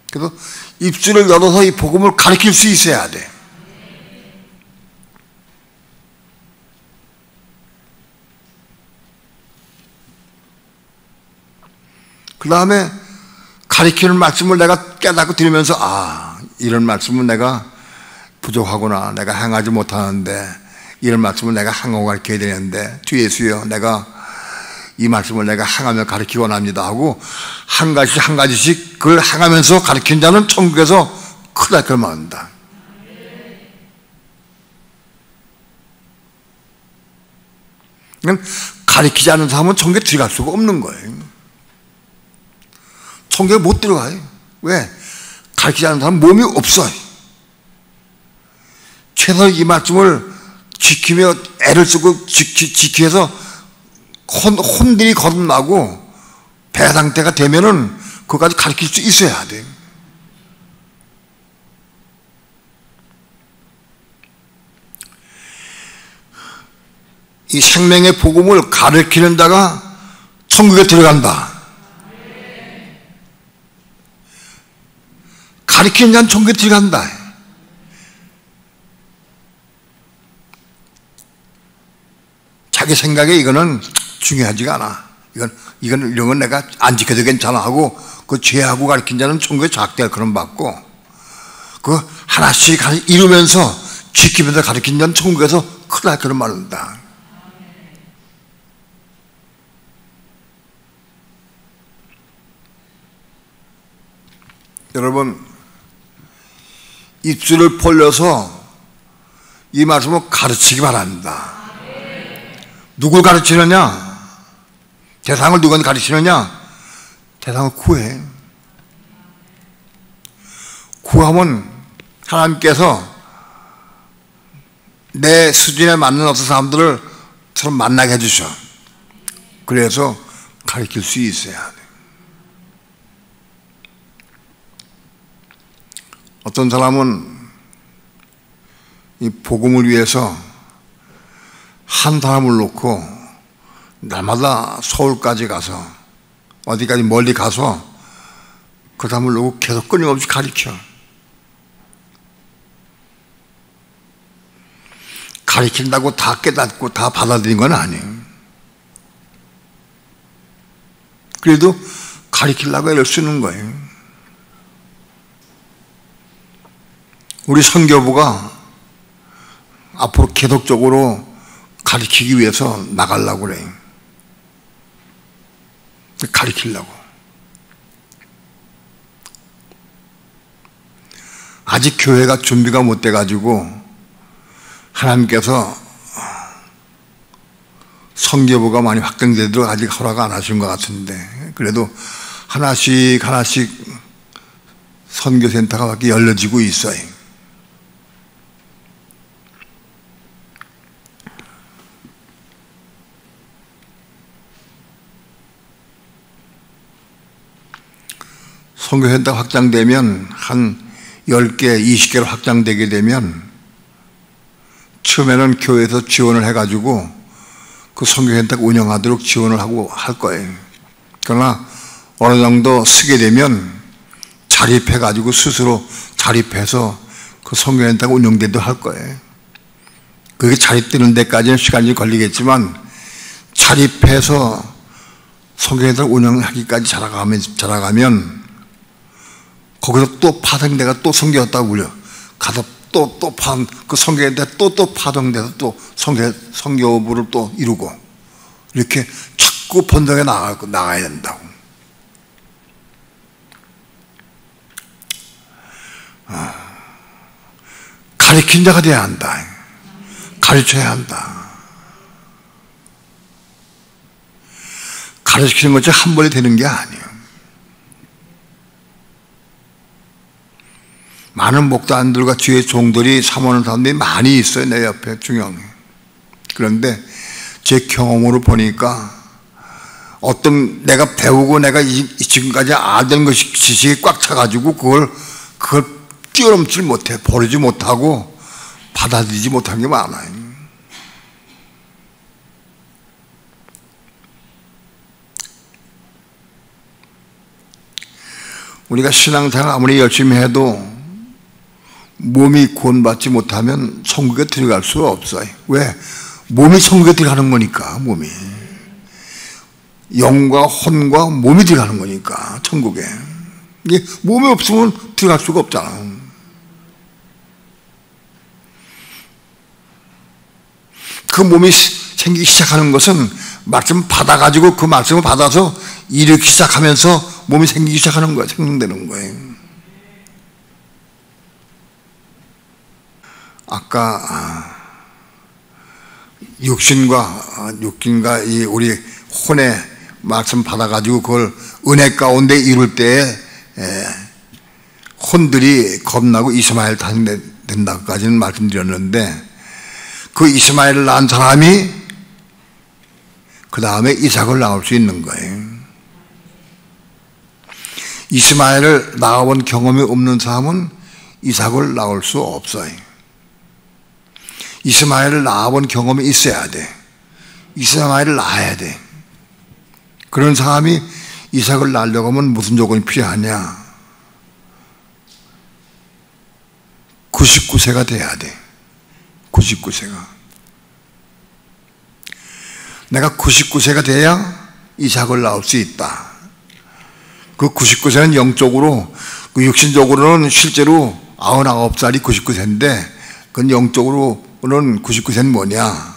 그래서 입술을 열어서 이 복음을 가르칠 수 있어야 돼. 그 다음에 가르치는 말씀을 내가 깨닫고 들으면서 이런 말씀은 내가 부족하구나. 내가 행하지 못하는데 이런 말씀을 내가 행하고 가르쳐야 되는데 주 예수여, 내가 이 말씀을 내가 행하며 가르치기 원합니다 하고 한 가지씩 그걸 행하면서 가르친 자는 천국에서 크다 그걸 말한다. 가르치지 않는 사람은 천국에 들어갈 수가 없는 거예요. 천국에 못 들어가요. 왜? 가르치지 않는 사람은 몸이 없어요. 최소 이 말씀을 지키며 애를 쓰고 지키기 위해서 혼들이 거듭나고 배 상태가 되면은 그것까지 가르칠 수 있어야 돼. 이 생명의 복음을 가르치는 자가 천국에 들어간다. 가르치는 자는 천국에 들어간다. 자기 생각에 이거는 중요하지가 않아. 이건 이런 건 내가 안 지켜도 괜찮아 하고 그 죄하고 가르친 자는 천국에 작대할 그런 받고 그 하나씩 이루면서 지키면서 가르친 자는 천국에서 크다 그런 말을 한다. 여러분, 입술을 벌려서 이 말씀을 가르치기 바랍니다. 누굴 가르치느냐? 대상을 누가 가르치느냐? 대상을 구해. 구하면 하나님께서 내 수준에 맞는 어떤 사람들을 서로 만나게 해주셔. 그래서 가르칠 수 있어야 돼. 어떤 사람은 이 복음을 위해서 한 사람을 놓고 날마다 서울까지 가서 어디까지 멀리 가서 그 사람을 놓고 계속 끊임없이 가르쳐. 가르친다고 다 깨닫고 다 받아들인 건 아니에요. 그래도 가르치려고 애를 쓰는 거예요. 우리 선교부가 앞으로 계속적으로 가르치기 위해서 나가려고 그래요. 가르치려고. 아직 교회가 준비가 못 돼가지고 하나님께서 선교부가 많이 확장되도록 아직 허락 안 하신 것 같은데 그래도 하나씩 선교센터가 밖에 열려지고 있어요. 선교센터 확장되면 한 10개, 20개로 확장되게 되면 처음에는 교회에서 지원을 해가지고 그 선교센터가 운영하도록 지원을 하고 할 거예요. 그러나 어느 정도 쓰게 되면 자립해가지고 스스로 자립해서 그 선교센터가 운영되도록 할 거예요. 그게 자립되는 데까지는 시간이 걸리겠지만 자립해서 성경에서 운영하기까지 자라가면 거기서 또 파생돼가 또 성경했다고 불려. 가서 또 그 성경인데 또 파동돼서 또 성교부를 또 이루고 이렇게 자꾸 번성해 나가야 된다고. 가르친 자가 돼야 한다. 가르쳐야 한다. 가르치는 것이 한 번에 되는 게 아니에요. 많은 목단들과 주의 종들이 사모하는 사람들이 많이 있어요. 내 옆에 중형에. 그런데 제 경험으로 보니까 어떤 내가 배우고 내가 지금까지 알던 것이 지식이 꽉 차가지고 그걸 뛰어넘지 못해, 버리지 못하고 받아들이지 못한 게 많아요. 우리가 신앙생활 아무리 열심히 해도 몸이 구원받지 못하면 천국에 들어갈 수가 없어요. 왜? 몸이 천국에 들어가는 거니까. 몸이 영과 혼과 몸이 들어가는 거니까 천국에. 이게 몸이 없으면 들어갈 수가 없잖아. 그 몸이 생기기 시작하는 것은 말씀 받아가지고 그 말씀을 받아서 일으키기 시작하면서 몸이 생기기 시작하는 거예요. 생성되는 거예요. 아까 육신과 이 우리 혼의 말씀 받아가지고 그걸 은혜 가운데 이룰 때에 혼들이 겁나고 이스마엘 다닌다까지는 말씀드렸는데 그 이스마엘을 낳은 사람이 그 다음에 이삭을 낳을 수 있는 거예요. 이스마엘을 낳아본 경험이 없는 사람은 이삭을 낳을 수 없어요. 이스마엘을 낳아본 경험이 있어야 돼. 이스마엘을 낳아야 돼. 그런 사람이 이삭을 낳으려고 하면 무슨 조건이 필요하냐? 99세가 돼야 돼. 99세가. 내가 99세가 돼야 이삭을 낳을 수 있다. 그 99세는 영적으로, 그 육신적으로는 실제로 99살이 99세인데 그건 영적으로는 99세는 뭐냐?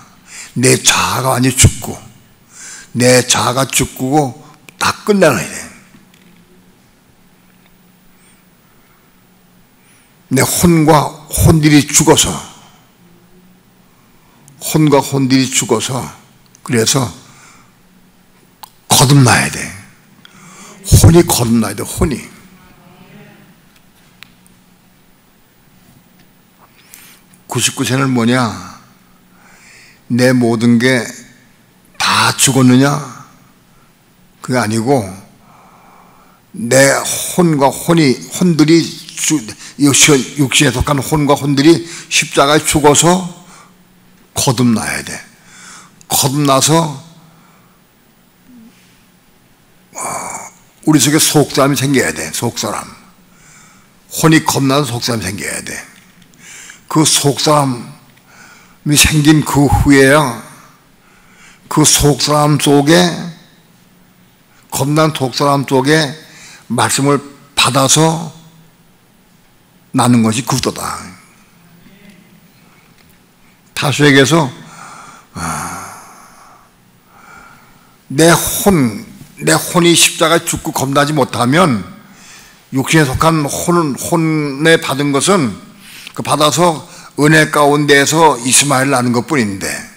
내 자아가 완전히 죽고 내 자아가 죽고 다 끝나야 돼. 내 혼과 혼들이 죽어서 그래서 거듭나야 돼. 혼이 거듭나야 돼. 혼이. (99세는) 뭐냐? 내 모든 게 다 죽었느냐? 그게 아니고 내 혼과 혼들이 육신에 속한 혼과 혼들이 십자가에 죽어서 거듭나야 돼. 거듭나서 우리 속에 속사람이 생겨야 돼. 속사람. 혼이 겁나서 속사람이 생겨야 돼. 그 속사람이 생긴 그 후에야 그 속사람 속에, 겁난 속사람 속에 말씀을 받아서 나는 것이 구도다. 다시 얘기해서 내 혼이 십자가에 죽고 겁나지 못하면 육신에 속한 혼에 받은 것은 그 받아서 은혜 가운데에서 이스마엘을 낳는 것뿐인데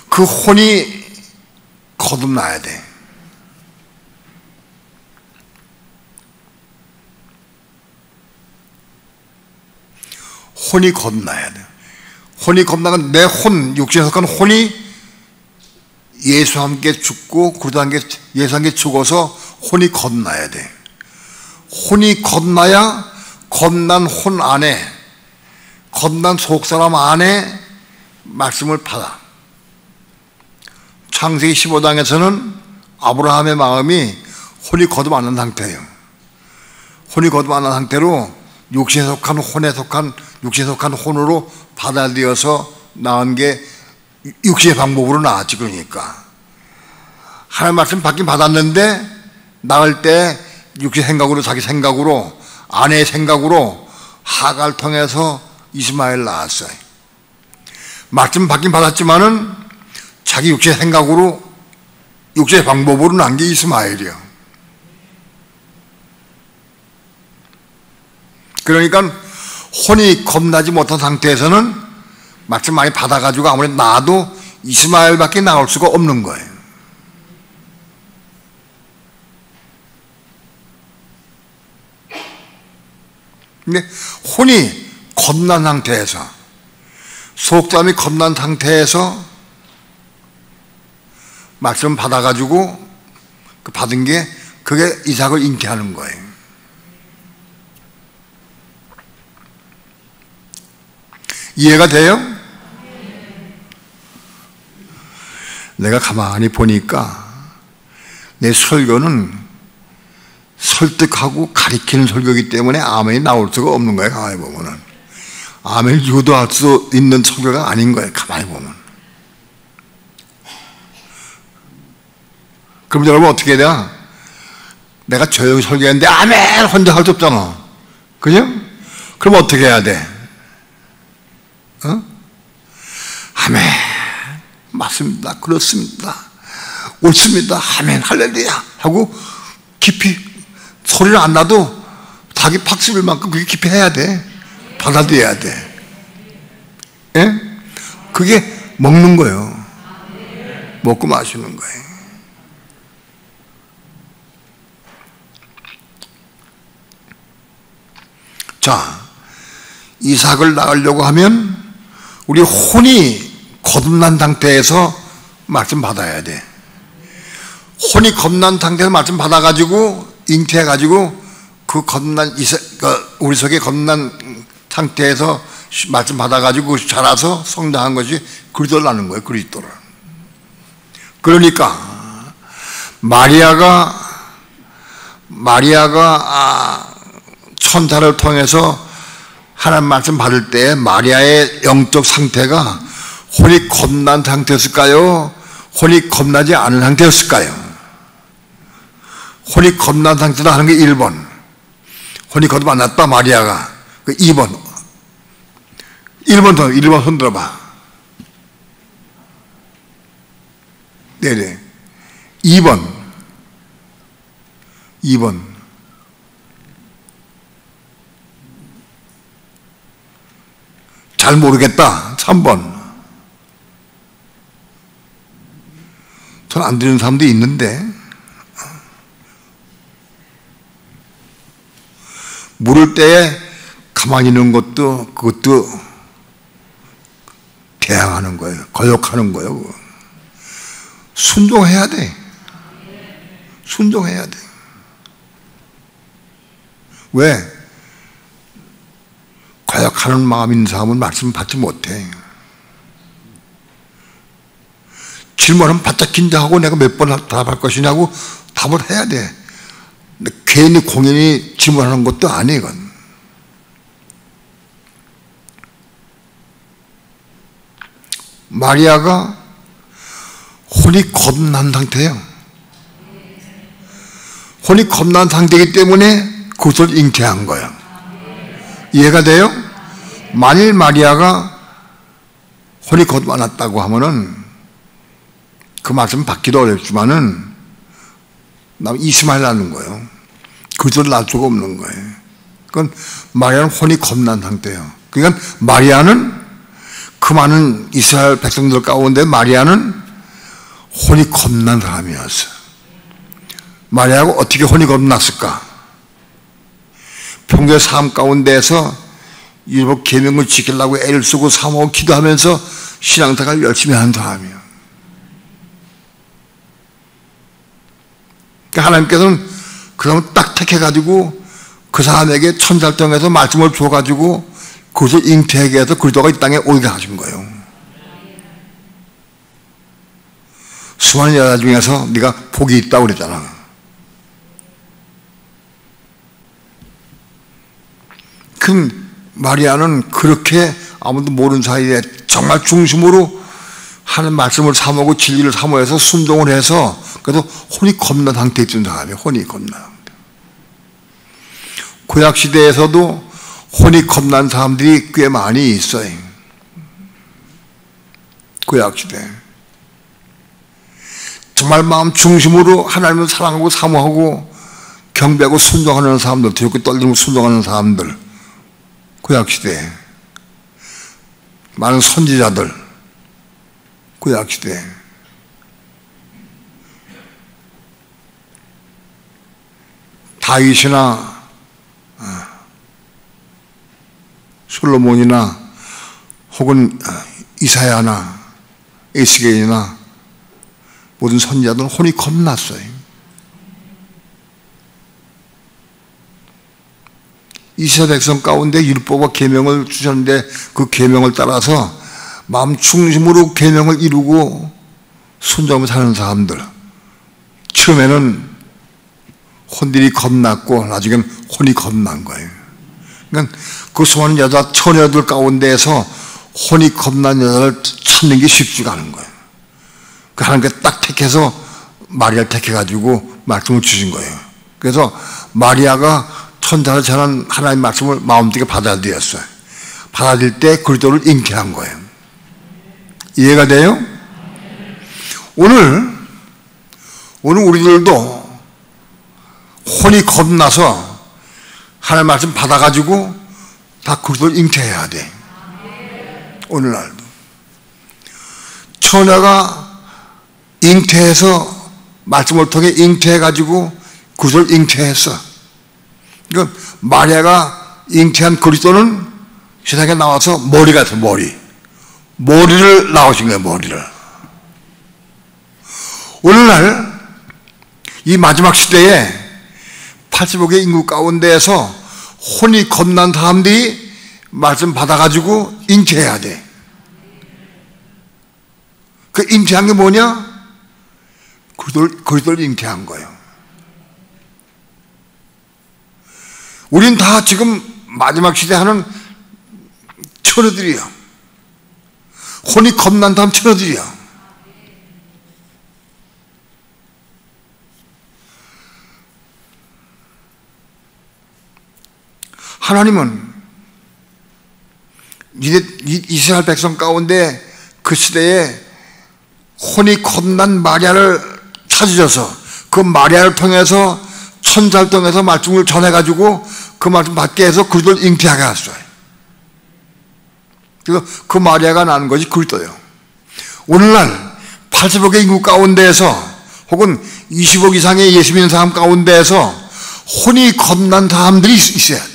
그 혼이 거듭나야 돼. 혼이 거듭나야 돼. 혼이 거듭나면 내 혼, 육신에 속한 혼이 예수와 함께 죽고 그러다 예수와 함께 죽어서 혼이 거듭나야 돼. 혼이 거듭나야 겁난 혼 안에, 겁난 속사람 안에 말씀을 받아. 창세기 15장에서는 아브라함의 마음이 혼이 거듭 안 난 상태예요. 혼이 거듭 안 난 상태로 육신에 속한 혼에 속한 육신에 속한 혼으로 받아들여서 나온 게 육신의 방법으로 나왔지. 그러니까 하나님 말씀 받긴 받았는데 나올 때 육신의 생각으로, 자기 생각으로, 아내의 생각으로 하가를 통해서 이스마엘 낳았어요. 말씀 받긴 받았지만은 자기 육신의 생각으로, 육신의 방법으로 낳은 게 이스마엘이요. 그러니까 혼이 겁나지 못한 상태에서는 말씀 많이 받아가지고 아무리 낳아도 이스마엘밖에 나올 수가 없는 거예요. 근데 혼이 겁난 상태에서, 속담이 겁난 상태에서 말씀 받아가지고 그 받은 게 그게 이삭을 잉태하는 거예요. 이해가 돼요? 내가 가만히 보니까 내 설교는 설득하고 가리키는 설교이기 때문에 아멘이 나올 수가 없는 거예요. 가만히 보면은 아멘을 유도할 수 있는 설교가 아닌 거예요. 가만히 보면. 그럼 여러분 어떻게 해야 돼? 내가 조용히 설교했는데 아멘 혼자 할 수 없잖아. 그죠? 그럼 어떻게 해야 돼? 아멘, 맞습니다, 그렇습니다, 옳습니다, 아멘, 할렐루야 하고 깊이 소리를 안 나도 자기 박수를 만큼 그게 깊이 해야 돼. 받아들여야 돼. 예? 그게 먹는 거예요. 먹고 마시는 거예요. 자, 이삭을 낳으려고 하면 우리 혼이 거듭난 상태에서 말씀 받아야 돼. 혼이 겁난 상태에서 말씀 받아가지고 잉태해가지고 그 겁난 우리 속에 겁난 상태에서 말씀 받아가지고 자라서 성장한 것이 그리스도를 낳는 거예요. 그리스도를. 그러니까 마리아가 천사를 통해서 하나님 말씀 받을 때 마리아의 영적 상태가 혼이 겁난 상태였을까요? 혼이 겁나지 않은 상태였을까요? 혼이 겁난 상태다 하는 게 1번. 혼이 거듭 안 났다 마리아가. 2번. 1번 손 들어봐. 네네. 2번. 잘 모르겠다. 3번. 손 안 드는 사람도 있는데. 물을 때 가만히 있는 것도 그것도 대항하는 거예요. 거역하는 거예요. 순종해야 돼. 순종해야 돼. 왜? 거역하는 마음 있는 사람은 말씀 받지 못해. 질문은 바짝 긴장하고 내가 몇 번 답할 것이냐고 답을 해야 돼. 괜히 공연히 질문하는 것도 아니에요. 이건. 마리아가 혼이 겁난 상태예요. 혼이 겁난 상태이기 때문에 그것을 잉태한 거예요. 이해가 돼요? 만일 마리아가 혼이 거듭 안 났다고 하면은 그 말씀 받기도 어렵지만은 이스마엘 낳는 거예요. 그것을 낳을 수가 없는 거예요. 그건 마리아는 혼이 겁난 상태예요. 그러니까 마리아는 그 많은 이스라엘 백성들 가운데 마리아는 혼이 겁난 사람이었어요. 마리아가 어떻게 혼이 겁났을까? 평소의 삶 가운데에서 율법 계명을 지키려고 애를 쓰고 사모하고 기도하면서 신앙생활을 열심히 하는 사람이에요. 그러니까 하나님께서는 그 사람을 딱 택해가지고 그 사람에게 천사를 통해서 말씀을 줘가지고 그것을 잉태하게 해서 그리스도가 이 땅에 오게 하신 거예요. 수많은 여자 중에서 네가 복이 있다고 그랬잖아. 그 일으킨 마리아는 그렇게 아무도 모르는 사이에 정말 중심으로 하는 말씀을 사모하고 진리를 사모해서 순종을 해서 그래도 혼이 겁난 상태에 있던 사람이에요. 혼이 겁난 상태. 구약 시대에서도 혼이 겁난 사람들이 꽤 많이 있어요. 구약 시대. 정말 마음 중심으로 하나님을 사랑하고 사모하고 경배하고 순종하는 사람들, 두렵고 떨리고 순종하는 사람들, 구약 시대 많은 선지자들, 구약 시대 다윗이나 솔로몬이나 혹은 이사야나 에스겔이나 모든 선지자들은 혼이 겁났어요. 이스라엘 백성 가운데 율법과 계명을 주셨는데 그 계명을 따라서 마음 중심으로 계명을 이루고 순종하며 사는 사람들, 처음에는 혼들이 겁났고 나중에는 혼이 겁난 거예요. 그러니까 그 수많은 여자 처녀들 가운데에서 혼이 겁난 여자를 찾는 게 쉽지가 않은 거예요. 그 하나님께 딱 택해서 마리아를 택해가지고 말씀을 주신 거예요. 그래서 마리아가 천사를 전한 하나님의 말씀을 마음속에 받아들였어요. 받아들일 때 그리스도를 잉태한 거예요. 이해가 돼요? 오늘 우리들도 혼이 겁나서 하나님의 말씀 받아가지고 다 그리스도를 잉태해야 돼. 오늘날도 처녀가 잉태해서 말씀을 통해 잉태해가지고 그리스도를 잉태했어. 그러니까 마리아가 잉태한 그리스도는 세상에 나와서 머리가 있어. 머리를 나오신 거예요. 머리를. 오늘날 이 마지막 시대에 85개 인구 가운데에서 혼이 겁난 사람들이 말씀 받아가지고 잉태해야 돼. 그 잉태한 게 뭐냐? 그리스도를 잉태한 거예요. 우린 다 지금 마지막 시대 하는 처녀들이야. 혼이 겁난 다음 처녀들이야. 하나님은 이스라엘 백성 가운데 그 시대에 혼이 겁난 마리아를 찾으셔서 그 마리아를 통해서 천사를 통해서 말씀을 전해가지고 그 말씀 받게 해서 그리스도를 잉태하게 하셨어요. 그래서 그 마리아가 낳은 것이 그리스도예요. 오늘날 80억의 인구 가운데에서 혹은 20억 이상의 예수 믿는 사람 가운데에서 혼이 겁난 사람들이 있어야 돼.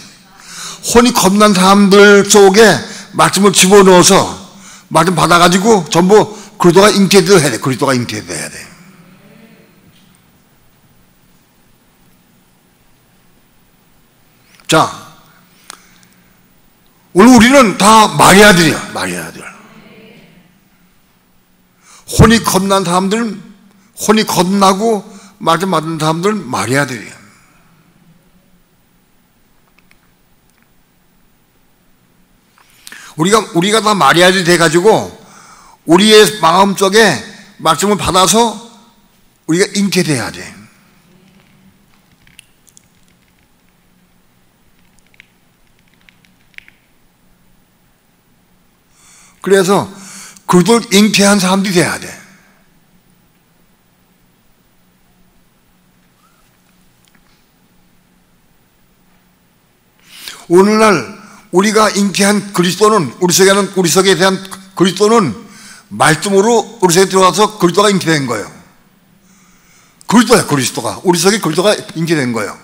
혼이 겁난 사람들 속에 말씀을 집어넣어서 말씀 받아가지고 전부 그리스도가 잉태돼야 돼. 그리스도가 잉태돼야 돼. 자, 오늘 우리는 다 마리아들이야. 마리아들. 혼이 겁난 사람들은, 혼이 겁나고 말씀 받은 사람들은 마리아들이야. 우리가 다 마리아들이 돼가지고 우리의 마음속에 말씀을 받아서 우리가 잉태돼야 돼. 그래서 그들 잉태한 사람들이 돼야 돼. 오늘날 우리가 잉태한 그리스도는, 우리 속에 대한 그리스도는 말씀으로 우리 속에 들어와서 그리스도가 잉태된 거예요. 그리스도야, 그리스도가. 우리 속에 그리스도가 잉태된 거예요.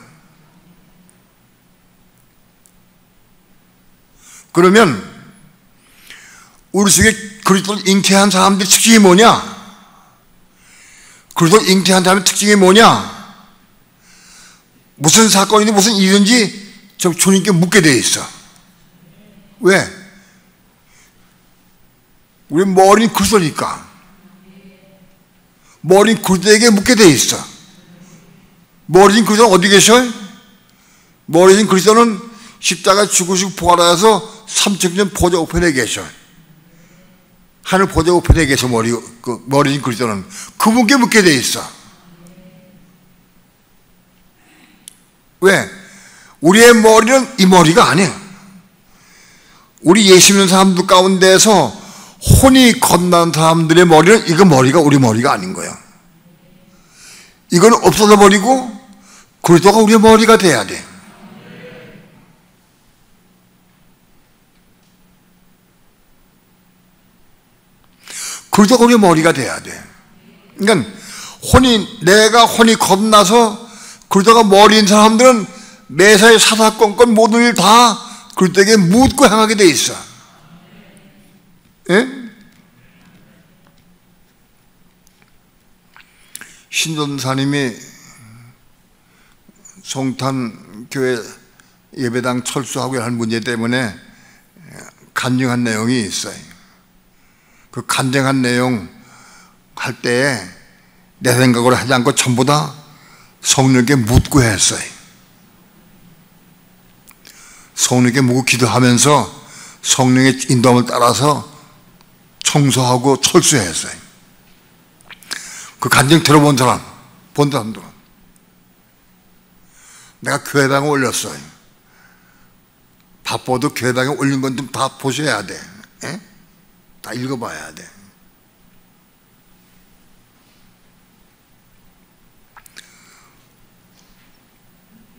그러면 우리 속에 그리스도를 잉태한 사람들의 특징이 뭐냐? 그리스도를 잉태한 사람의 특징이 뭐냐? 무슨 사건이든 무슨 일이든지 저 주님께 묻게 돼 있어. 왜? 우리 머리는 그리스도니까. 머리는 그리스도에게 묻게 돼 있어. 머리는 그리스도는 어디 계셔? 머리는 그리스도는 십자가 죽으시고 부활하여서 삼천년 보좌 우편에 계셔. 하늘 보좌 우편에 계셔. 머리인 그리스도는 그분께 묻게 돼 있어. 왜? 우리의 머리는 이 머리가 아니야. 우리 예수 믿는 사람들 가운데서 혼이 겁나는 사람들의 머리는 이거 머리가 우리 머리가 아닌 거야. 이거는 없어져 버리고 그리스도가 우리의 머리가 돼야 돼. 그리스도가 우리의 머리가 돼야 돼. 그러니까 내가 혼이 겁나서 그리스도가 머리인 사람들은 매사에 사사건건 모든 일 다 그리스도에게 묻고 행하게 돼 있어. 예? 신전사님이 송탄교회 예배당 철수하고 할 문제 때문에 간증한 내용이 있어요. 그 간증한 내용 할 때에 내 생각으로 하지 않고 전부 다 성령께 묻고 했어요. 성령께 묻고 기도하면서 성령의 인도함을 따라서 청소하고 철수했어요. 그 간증 들어본 사람, 본 사람들은 내가 교회당에 올렸어요. 바빠도 교회당에 올린 건 좀 다 보셔야 돼. 에? 다 읽어봐야 돼.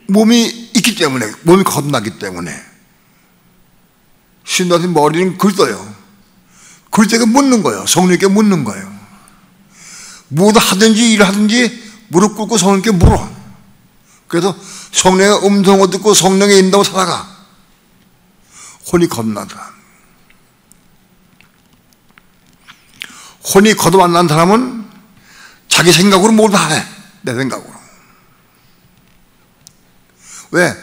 몸이 있기 때문에, 몸이 겁나기 때문에 신도한테 머리는 긁어요. 그리스도에게 묻는 거예요. 성령께 묻는 거예요. 무엇 하든지 일하든지 무릎 꿇고 성령께 물어. 그래서 성령의 음성을 듣고 성령의 인도로 살아가. 혼이 겁나다. 혼이 거듭 안 난 사람은 자기 생각으로 뭘 다 해. 내 생각으로. 왜?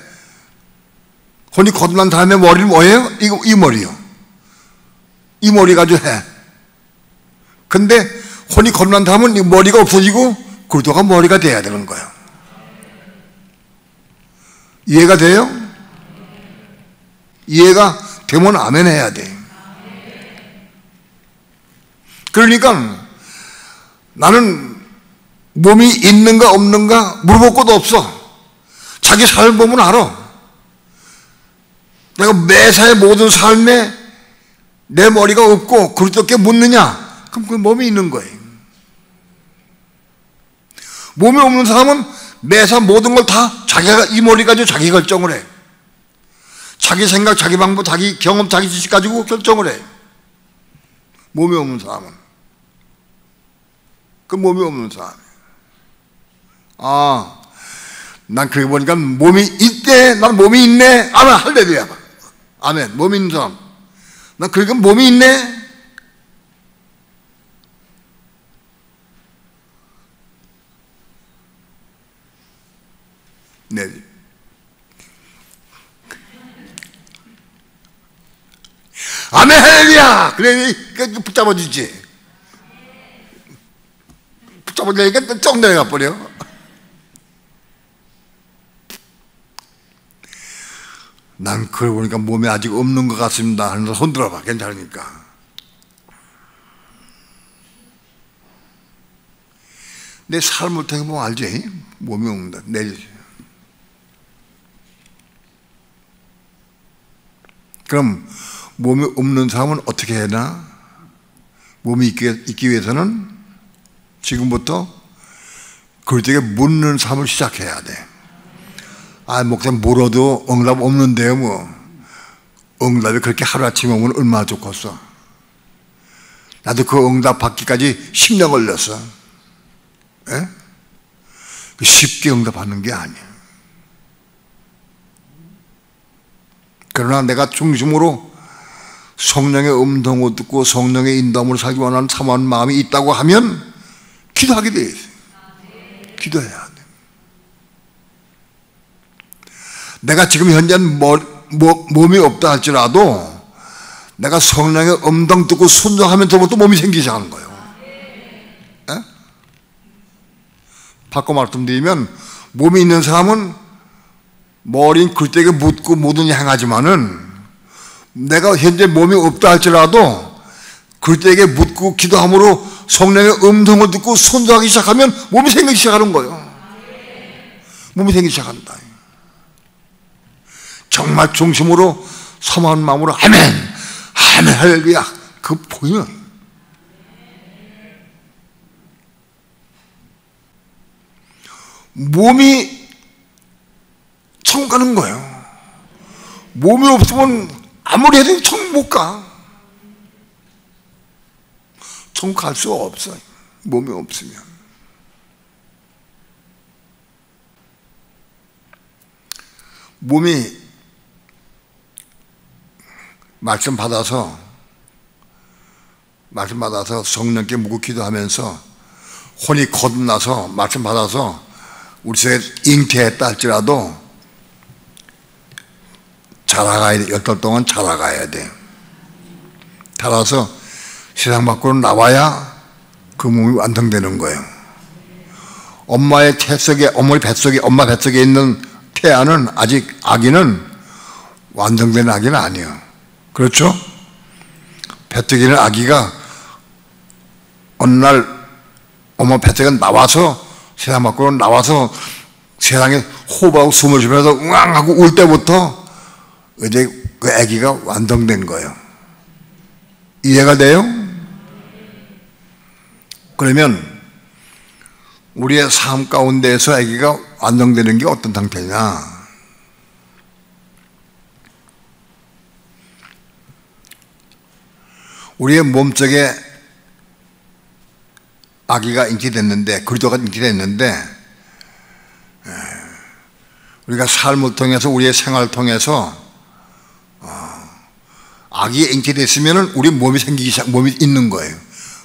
혼이 거듭난 다음에 머리는 뭐예요? 이 머리요. 이 머리 가지고 해. 근데 혼이 거듭난 다음은 이 머리가 없어지고 그리스도가 머리가 돼야 되는 거예요. 이해가 돼요? 이해가 되면 아멘 해야 돼. 그러니까 나는 몸이 있는가 없는가 물어볼 것도 없어. 자기 삶을 보면 알아. 내가 매사의 모든 삶에 내 머리가 없고 그리스도께 묻느냐? 그럼 그 몸이 있는 거예요. 몸이 없는 사람은 매사 모든 걸 다 자기가 이 머리 가지고 자기 결정을 해. 자기 생각, 자기 방법, 자기 경험, 자기 지식 가지고 결정을 해. 몸이 없는 사람은. 그 몸이 없는 사람. 아, 난 그렇게 보니까 몸이 있대. 난 몸이 있네. 아멘. 할렐루야. 아멘. 몸이 있는 사람. 난 그러니까 몸이 있네. 네. 아멘. 할렐루야. 그래, 붙잡아주지. 붙잡아주니까 쩍 내려가 버려. 난 그걸 보니까 몸에 아직 없는 것 같습니다 하면서 손 들어봐. 괜찮으니까. 내 삶을 통해 보면 알지? 몸이 없는다. 그럼 몸이 없는 사람은 어떻게 해야 되나? 몸이 있기 위해서는 지금부터 그들에게 묻는 삶을 시작해야 돼. 아, 목사님 물어도 응답 없는데요, 뭐. 응답이 그렇게 하루아침에 오면 얼마나 좋겠어. 나도 그 응답 받기까지 10년 걸렸어. 에? 쉽게 응답하는 게 아니야. 그러나 내가 중심으로 성령의 음성을 듣고 성령의 인도함으로 살기 원하는 참한 마음이 있다고 하면 기도하게 돼 있어요. 기도해야 돼. 내가 지금 현재는 몸이 없다 할지라도 내가 성령의 음성 듣고 순종하면서부터 몸이 생기기 시작하는 거예요. 에? 바꿔 말씀드리면 몸이 있는 사람은 머리는 글되게 묻고 뭐든 행하지만은 내가 현재 몸이 없다 할지라도 글되게 묻고 기도함으로 성령의 음성을 듣고 순종하기 시작하면 몸이 생기기 시작하는 거예요. 몸이 생기기 시작한다. 정말 중심으로 섬한 마음으로 아멘, 아멘, 할렐루야. 그 보이는 몸이 천국 가는 거예요. 몸이 없으면 아무리 해도 천국 못 가. 천국 갈 수가 없어요. 몸이 없으면. 몸이 말씀 받아서 성령께 묻고 기도하면서 혼이 거듭나서 말씀 받아서 우리 속에 잉태했다 할지라도 자라가야 돼. 10달 동안 자라가야 돼. 자라서 세상 밖으로 나와야 그 몸이 완성되는 거예요. 엄마 뱃속에 있는 태아는 아직 아기는 완성된 아기는 아니에요. 그렇죠? 뱃속에 있는 아기가 어느 날 엄마 뱃속에 나와서 세상 밖으로 나와서 세상에 호흡하고 숨을 쉬면서 응앙 하고 울 때부터 이제 그 아기가 완성된 거예요. 이해가 돼요? 그러면 우리의 삶 가운데에서 아기가 완성되는 게 어떤 상태냐? 우리의 몸속에 아기가 잉태됐는데, 그리스도가 잉태됐는데, 우리가 삶을 통해서 우리의 생활을 통해서 아기 잉태됐으면 우리 몸이 몸이 있는 거예요.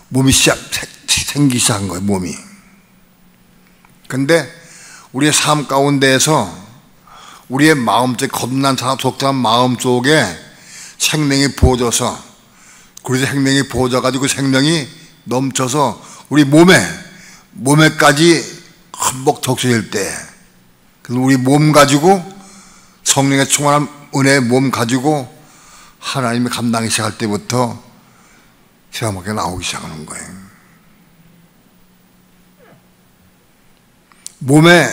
몸이 생기기 시작한 거예요, 몸이. 근데 우리의 삶 가운데에서 우리의 마음속에 거듭난 속상한 마음 속에 생명이 부어져서, 그래서 생명이 부어져가지고 생명이 넘쳐서 우리 몸에까지 흠뻑 적셔질 때, 우리 몸 가지고 성령의 충만한 은혜의 몸 가지고 하나님이 감당하기 시작할 때부터 세상 밖에 나오기 시작하는 거예요. 몸에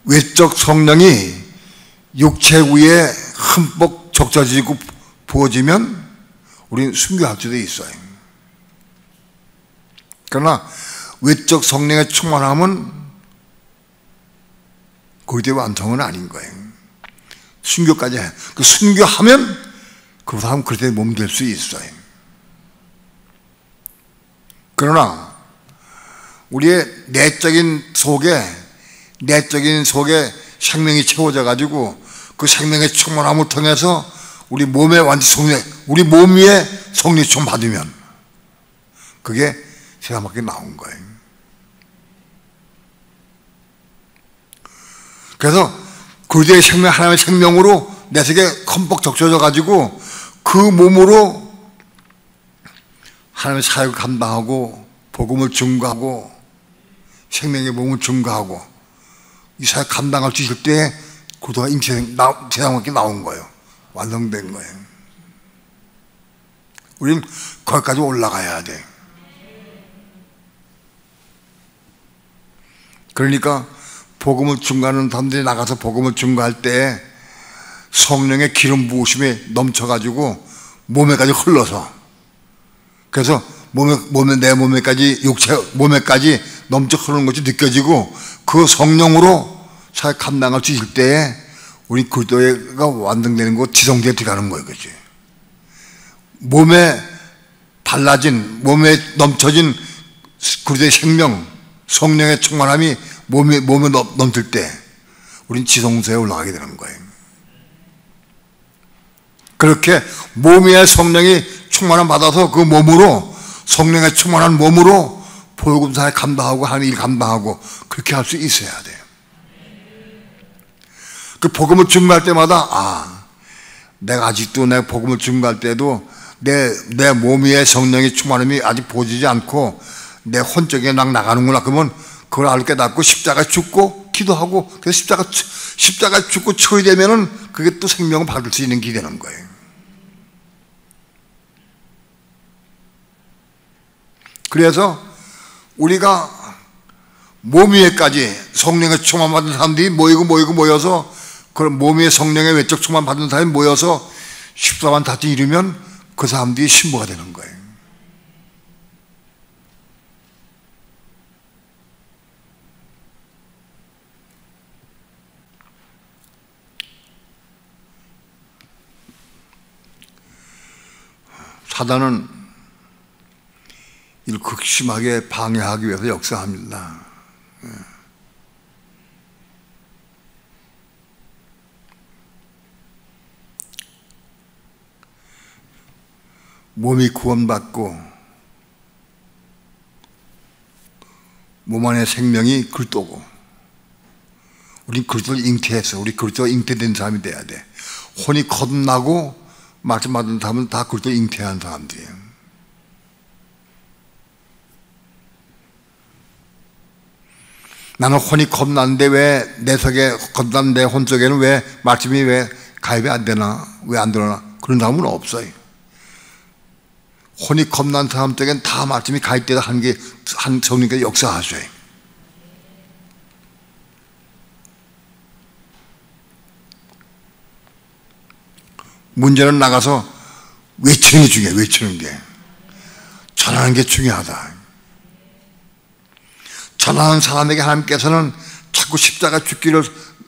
외적 성령이 육체 위에 흠뻑 적셔지고 부어지면 우리는 순교할 수도 있어요. 그러나 외적 성령의 충만함은 그대로 완성은 아닌 거예요. 순교까지 해. 그 순교하면 그 사람 그때 몸 될 수 있어요. 그러나 우리의 내적인 속에 생명이 채워져 가지고 그 생명의 충만함을 통해서 우리 몸에 완전 우리 몸 위에 성령 좀 받으면 그게 세상 밖에 나온 거예요. 그래서 그리스도의 생명, 하나님의 생명으로 내 속에 흠뻑 적셔져 가지고 그 몸으로 하나님의 사역을 감당하고 복음을 증거하고 생명의 몸을 증거하고 이 사역 감당할 수 있을 때 그리스도가 세상 밖에 나온 거예요. 완성된 거예요. 우리는 거기까지 올라가야 돼. 그러니까 복음을 증거하는 사람들이 나가서 복음을 증거할 때 성령의 기름 부으심이 넘쳐가지고 몸에까지 흘러서, 그래서 내 몸에까지, 육체 몸에까지 넘쳐 흐르는 것이 느껴지고 그 성령으로 사역 감당할 수 있을 때에 우리 그리스도가 완성되는 거, 지성대에 들어가는 거예요. 그치? 몸에 몸에 넘쳐진 그리스도의 생명, 성령의 충만함이 몸에 넘칠 때 우린 지성소에 올라가게 되는 거예요. 그렇게 몸의 성령이 충만함 받아서 그 몸으로, 성령의 충만한 몸으로 복음사에 감당하고 하는 일 감당하고 그렇게 할 수 있어야 돼요. 그 복음을 증거할 때마다 내가 아직도 내 복음을 증거할 때도 내 몸 위에 성령의 충만함이 아직 보이지 않고 내 혼적에 나가는구나. 그러면 그걸 알고 깨닫고 십자가에 죽고 기도하고 그래서 십자가 죽고 처리되면은 그게 또 생명을 받을 수 있는 길이 되는 거예요. 그래서 우리가 몸 위에까지 성령의 충만 받은 사람들이 모여서 그런 몸 위에 성령의 외적 충만 받은 사람이 모여서 14만 다트 이루면 그 사람들이 신부가 되는 거예요. 사단은 이를 극심하게 방해하기 위해서 역사합니다. 몸이 구원받고 몸 안에 생명이 그리스도고 우린 그리스도를 잉태했어. 우리 그리스도가 잉태된 사람이 돼야 돼. 혼이 거듭나고 말씀 받은 사람은 다 그리스도를 잉태한 사람들이에요. 나는 혼이 겁나는데 왜 내 속에 겁난 내 혼 속에는 왜 말씀이 왜 가입이 안 되나 왜 안 들어나 그런 사람은 없어요. 혼이 겁난 사람 쪽엔 다 말씀이 가입되다 한 성령께서 역사하셔요. 문제는 나가서 외치는 게 중요해요. 외치는 게 전하는 게 중요하다. 전하는 사람에게 하나님께서는 자꾸 십자가 죽기를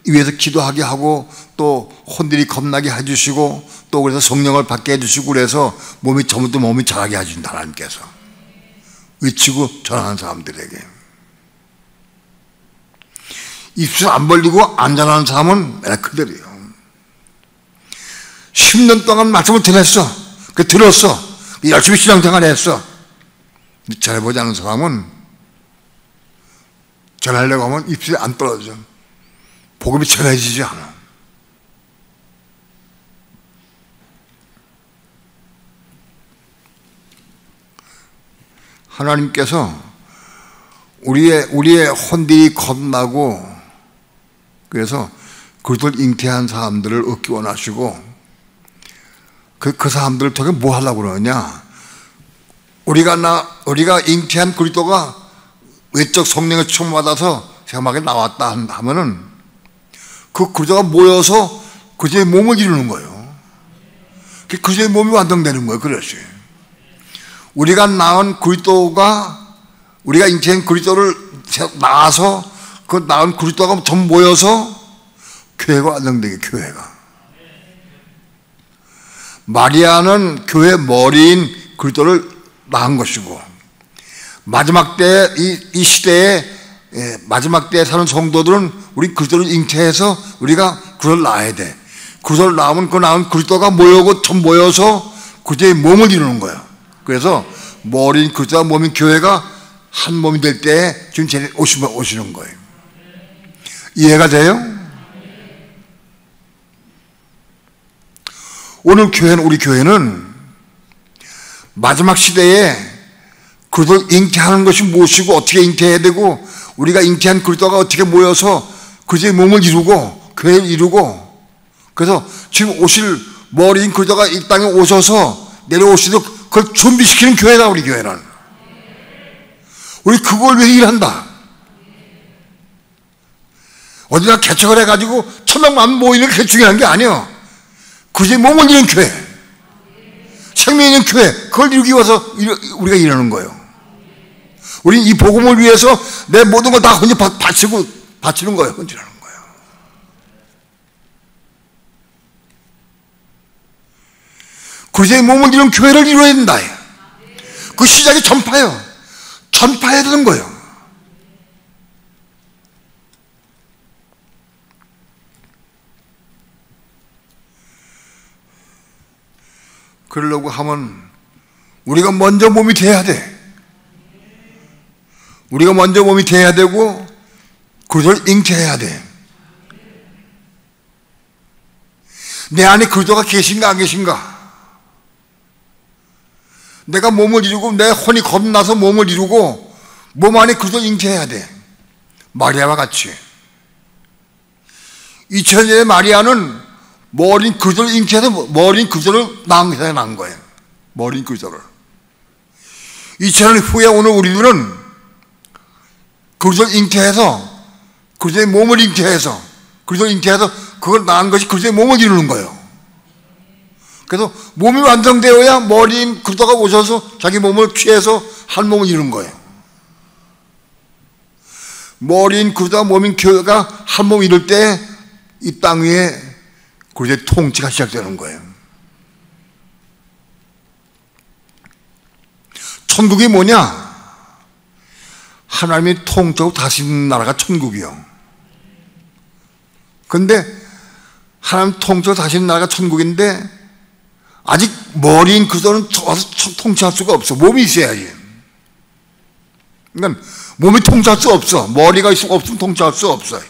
위해서 기도하게 하고 또 혼들이 겁나게 해주시고 또 그래서 성령을 받게 해주시고 그래서 몸이 자라게 해준다. 하나님께서 외치고 전하는 사람들에게 입술 안 벌리고 안 전하는 사람은 맨날 그대로예요. 10년 동안 말씀을 들었어. 들었어. 열심히 신앙생활 했어. 전해보지 않은 사람은 전하려고 하면 입술이 안 떨어져. 복음이 전해지지 않아. 하나님께서 우리의 혼들이 겁나고 그래서 그들을 잉태한 사람들을 얻기 원하시고 그 사람들을 통해 뭐 하려고 그러냐? 우리가 잉태한 그리스도가 외적 성령의 충만받아서 세상에 나왔다 하면은 그 그리스도가 모여서 그리스도의 몸을 이루는 거예요. 그리스도의 몸이 완성되는 거예요. 그렇지. 우리가 낳은 그리스도가 우리가 잉태한 그리스도를 낳아서 그 낳은 그리스도가 전 모여서 교회가 완성되게 교회가. 마리아는 교회 머리인 그리스도를 낳은 것이고 마지막 때 이 시대에 마지막 때에 사는 성도들은 우리 그리스도를 잉태해서 우리가 그리스도를 낳아야 돼. 그리스도를 낳으면 그 낳은 그리스도가 모여서 그리스도의 몸을 이루는 거예요. 그래서 머리인 그리스도와 몸인 교회가 한 몸이 될 때 지금 제 오시는 거예요. 이해가 돼요? 오늘 우리 교회는 마지막 시대에 그리스도를 잉태하는 것이 무엇이고 어떻게 잉태해야 되고 우리가 잉태한 그리스도가 어떻게 모여서 그리스도의 몸을 이루고 교회를 이루고 그래서 지금 오실 머리인 그리스도가 이 땅에 오셔서 내려오시도록 그걸 준비시키는 교회다. 우리 교회는 우리 그걸 위해 일한다. 어디다 개척을 해가지고 1000명만 모이는 게 중요한 게 아니에요. 그리스도의 몸을 이루는 교회, 생명 있는 교회, 그걸 이루기 위해서 우리가 일하는 거예요. 우리 이 복음을 위해서 내 모든 걸 다 혼자 바치는 거예요. 헌신하는 거예요. 그리스도의 몸을 이루는 교회를 이루어야 된다. 그 시작이 전파예요. 전파해야 되는 거예요. 그러려고 하면 우리가 먼저 몸이 돼야 돼. 우리가 먼저 몸이 돼야 되고 그리스도를 잉태해야 돼. 내 안에 그리스도가 계신가 안 계신가? 내가 몸을 이루고 내 혼이 겁나서 몸을 이루고 몸 안에 그리스도를 잉태해야 돼. 마리아와 같이. 2000년에 마리아는 머린 그리스도를 잉태해서 머린 그리스도를 낳은 거예요. 머린 그리스도를. 2000년 후에 오늘 우리들은 그리스도를 잉태해서 그리스도의 몸을 잉태해서 그걸 낳은 것이 그리스도의 몸을 이루는 거예요. 그래서 몸이 완성되어야 머리인 그리스도가 오셔서 자기 몸을 취해서 한 몸을 이루는 거예요. 머리인 그리스도와 몸인 교회가 한 몸을 이룰 때 이 땅 위에 그리스도의 통치가 시작되는 거예요. 천국이 뭐냐? 하나님이 통치하고 다스리는 나라가 천국이요. 근데 하나님 통치하고 다스리는 나라가 천국인데 아직 머리인 그리스도는 와서 통치할 수가 없어. 몸이 있어야지. 그러니까 몸이 통치할 수 없어. 머리가 없으면 통치할 수 없어요.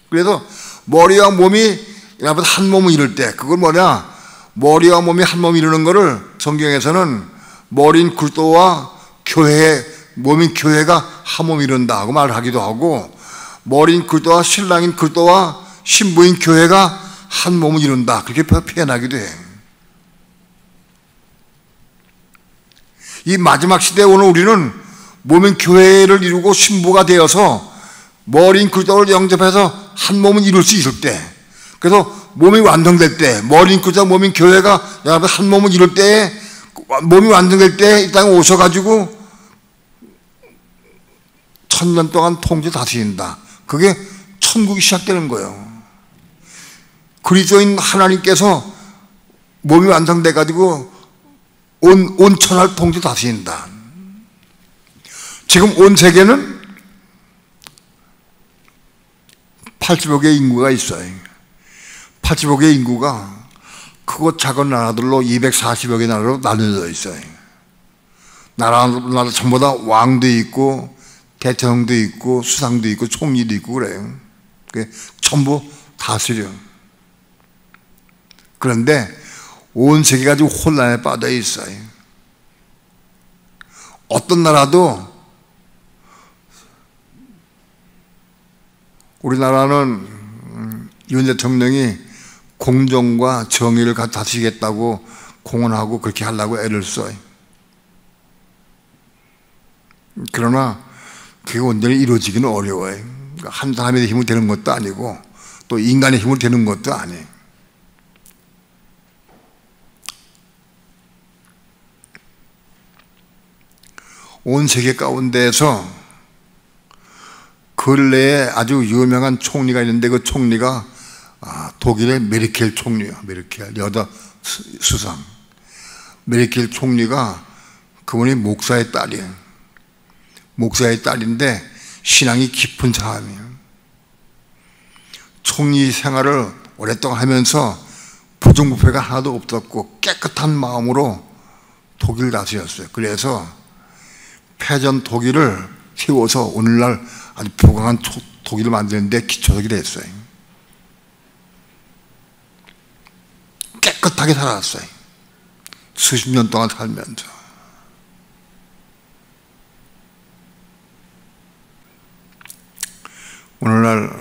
그래서 머리와 몸이 한 몸을 이룰 때 그걸 뭐냐? 머리와 몸이 한 몸을 이루는 거를 성경에서는 머리인 그리스도와 몸인 교회가 한 몸을 이룬다고 말을 하기도 하고, 머리인 그리스도와 신랑인 그리스도와 신부인 교회가 한 몸을 이룬다, 그렇게 표현하기도 해. 이 마지막 시대에 오늘 우리는 몸인 교회를 이루고 신부가 되어서 머리인 그리스도를 영접해서 한 몸을 이룰 수 있을 때, 그래서 몸이 완성될 때, 머리인 그리스도와 몸인 교회가 한 몸을 이룰 때, 몸이 완성될 때 이 땅에 오셔가지고 1000년 동안 통치 다스린다. 그게 천국이 시작되는 거예요. 그리스도인 하나님께서 몸이 완성돼가지고 온 천하를 통치 다스린다. 지금 온 세계는 80억 개의 인구가 있어요. 80억 개의 인구가 크고 작은 나라들로 240여 개 나라로 나눠져 있어요. 나라 전부 다 왕도 있고 대통령도 있고 수상도 있고 총리도 있고 그래요. 전부 다스려. 그런데 온 세계가 지금 혼란에 빠져 있어요. 어떤 나라도, 우리나라는 윤 대통령이 공정과 정의를 다스리겠다고 공언하고 그렇게 하려고 애를 써요. 그러나 그게 온전히 이루어지기는 어려워요. 한 사람의 힘으로 되는 것도 아니고 또 인간의 힘으로 되는 것도 아니에요. 온 세계 가운데에서 근래에 아주 유명한 총리가 있는데 그 총리가 독일의 메르켈 총리예요. 메르켈 여자 수상. 메르켈 총리가 그분이 목사의 딸이에요. 목사의 딸인데 신앙이 깊은 사람이에요. 총리 생활을 오랫동안 하면서 부정부패가 하나도 없었고 깨끗한 마음으로 독일을 다스렸어요. 그래서 패전 독일을 세워서 오늘날 아주 부강한 독일을 만드는데 기초적이 됐어요. 깨끗하게 살았어요. 수십 년 동안 살면서. 오늘날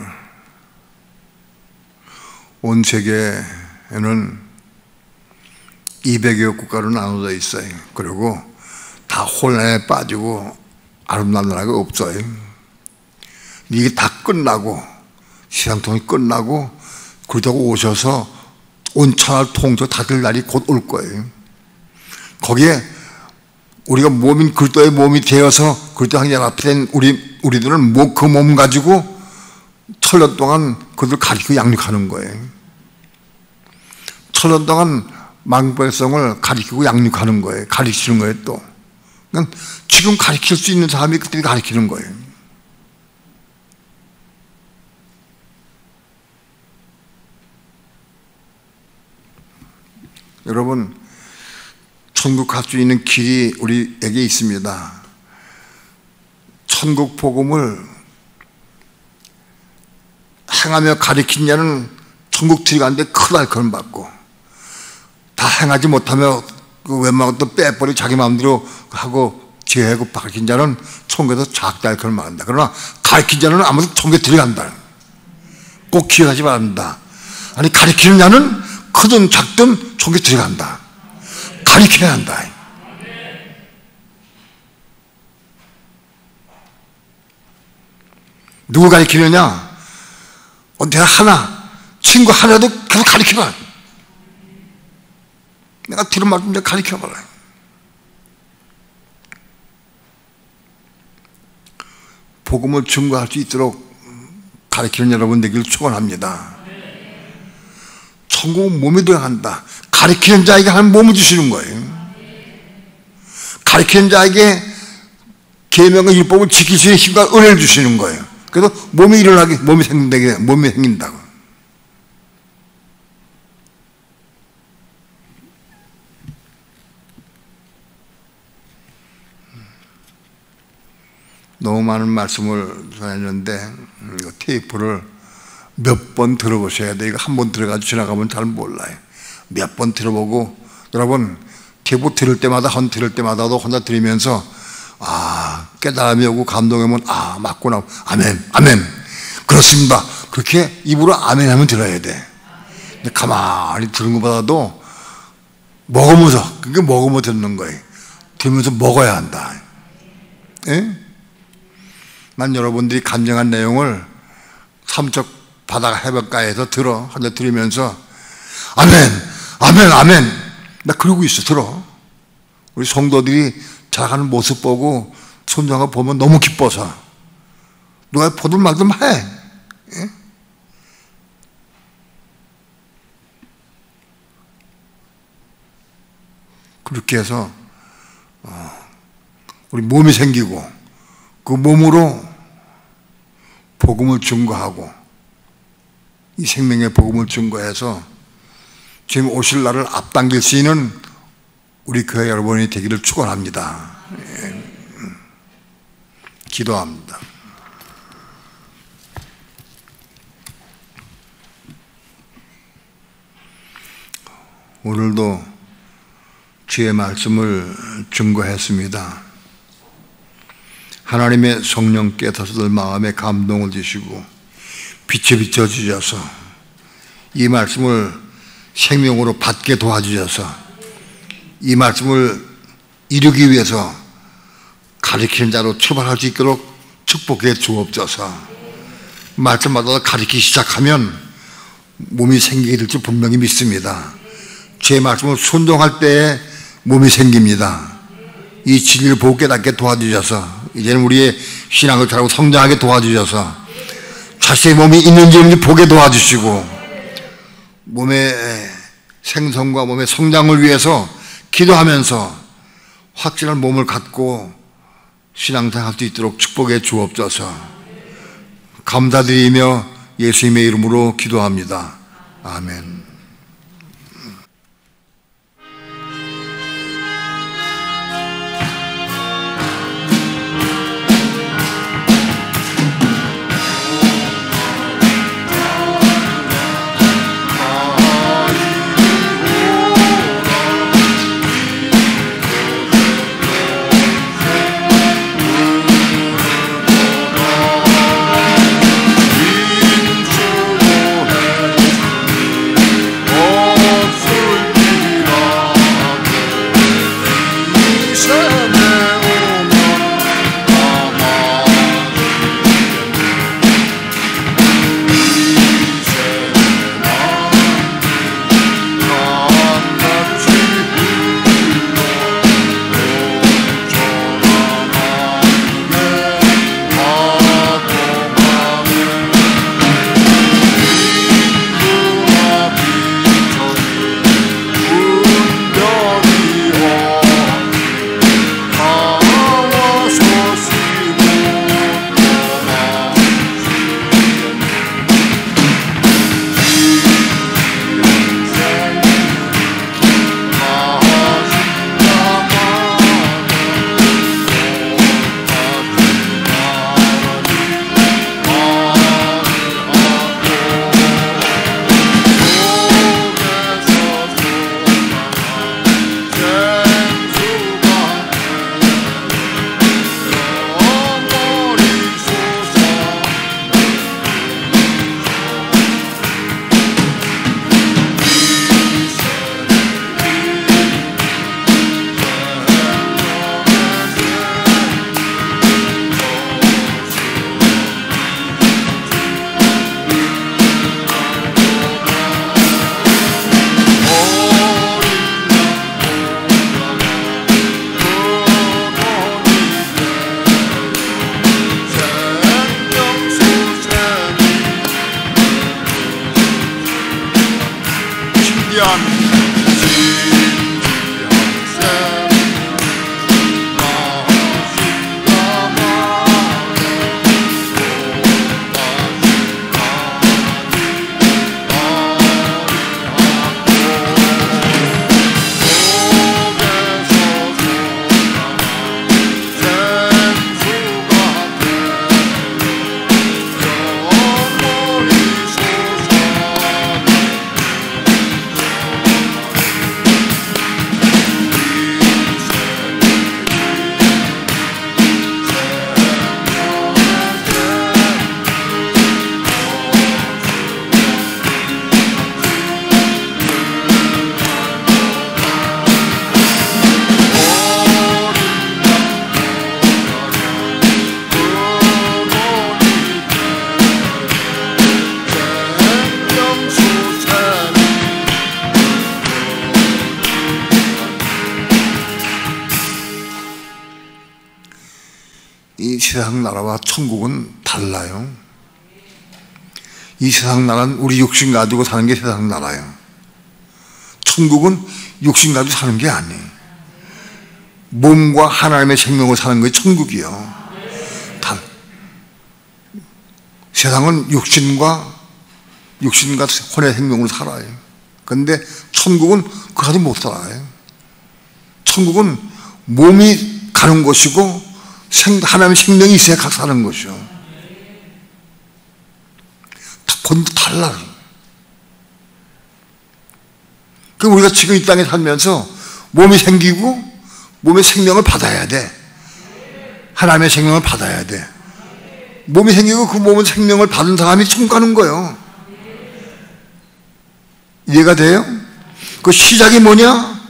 온 세계에는 200여 국가로 나눠져 있어요. 그리고 다 혼란에 빠지고 아름다운 나라가 없어요. 이게 다 끝나고 시장통이 끝나고 그러다가 오셔서 온 천하를 통쳐 다들 날이 곧 올 거예요. 거기에 우리가 몸인 그리스도의 몸이 되어서 그리스도와 연합된 우리들은 그 몸 가지고 1000년 동안 그들 가르치고 양육하는 거예요. 1000년 동안 망백성을 가르치고 양육하는 거예요. 가르치는 거예요. 또 그러니까 지금 가르칠 수 있는 사람이 그때 가르치는 거예요. 여러분, 천국 갈 수 있는 길이 우리에게 있습니다. 천국 복음을 행하며 가르친 자는 천국 들어가는데 큰 알코올 받고, 다 행하지 못하며 그 웬만한 것도 빼버리고 자기 마음대로 하고 제하고 가르친 자는 천국에서 작게 알코올 받는다. 그러나 가르친 자는 아무도 천국에 들어간다. 꼭 기억하지 바랍니다. 아니, 가르치는 자는 크든 작든 속에 들어간다. 가르쳐야 한다. 누구 가르치느냐? 내가 하나, 친구 하나도 계속 가르쳐봐. 내가 들은 말씀 내가 가르쳐봐라. 복음을 증거할 수 있도록 가르치는 여러분 되기를 축원합니다. 천국은 몸에 들어간다. 가르치는 자에게 하나님 몸을 주시는 거예요. 가르치는 자에게 계명과 율법을 지킬 수 있는 힘과 은혜를 주시는 거예요. 그래서 몸이 일어나게, 몸이 생긴다고. 너무 많은 말씀을 전했는데 테이프를 몇 번 들어보셔야 돼요. 이거 한 번 들어가지고 지나가면 잘 몰라요. 몇 번 들어보고, 여러분 테이프 들을 때마다도 혼자 들으면서 깨달음이 오고 감동이 오면 맞구나, 아멘, 아멘, 그렇습니다, 그렇게 입으로 아멘 하면 들어야 돼. 근데 가만히 들은 것보다도 먹으면서, 그게 먹으면서 듣는 거예요. 들으면서 먹어야 한다. 예? 난 여러분들이 간증한 내용을 삼척 바다가 해변가에서 혼자 들으면서 아멘, 아멘, 아멘, 나 그러고 있어. 들어. 우리 성도들이 자라가는 모습 보고 손자가 보면 너무 기뻐서 누가 보든 말든 해. 예? 그렇게 해서 우리 몸이 생기고 그 몸으로 복음을 증거하고 이 생명의 복음을 증거해서 지금 오실 날을 앞당길 수 있는 우리 교회 여러분이 되기를 축원합니다. 예. 기도합니다. 오늘도 주의 말씀을 증거했습니다. 하나님의 성령께서들 마음에 감동을 주시고 빛에 비춰주셔서 이 말씀을 생명으로 받게 도와주셔서 이 말씀을 이루기 위해서 가르치는 자로 출발할 수 있도록 축복해 주옵소서. 말씀마다 가르치기 시작하면 몸이 생기게 될 줄 분명히 믿습니다. 제 말씀을 순종할 때에 몸이 생깁니다. 이 진리를 보고 깨닫게 도와주셔서 이제는 우리의 신앙을 잘하고 성장하게 도와주셔서 자신의 몸이 있는지 없는지 보게 도와주시고 몸의 생성과 몸의 성장을 위해서 기도하면서 확실한 몸을 갖고 신앙생활할 수 있도록 축복해 주옵소서. 감사드리며 예수님의 이름으로 기도합니다. 아멘. 이 세상 나라와 천국은 달라요. 이 세상 나라는 우리 육신 가지고 사는 게 세상 나라예요. 천국은 육신 가지고 사는 게 아니에요. 몸과 하나님의 생명을 사는 것이 천국이요. 세상은 육신과 혼의 생명으로 살아요. 그런데 천국은 그렇게 가지고 못 살아요. 천국은 몸이 가는 곳이고 하나님의 생명이 있어야 사는 것이요. 본도 달라요. 그럼 우리가 지금 이 땅에 살면서 몸이 생기고 몸의 생명을 받아야 돼. 하나님의 생명을 받아야 돼. 몸이 생기고 그 몸의 생명을 받은 사람이 천국 가는 거예요. 이해가 돼요? 그 시작이 뭐냐?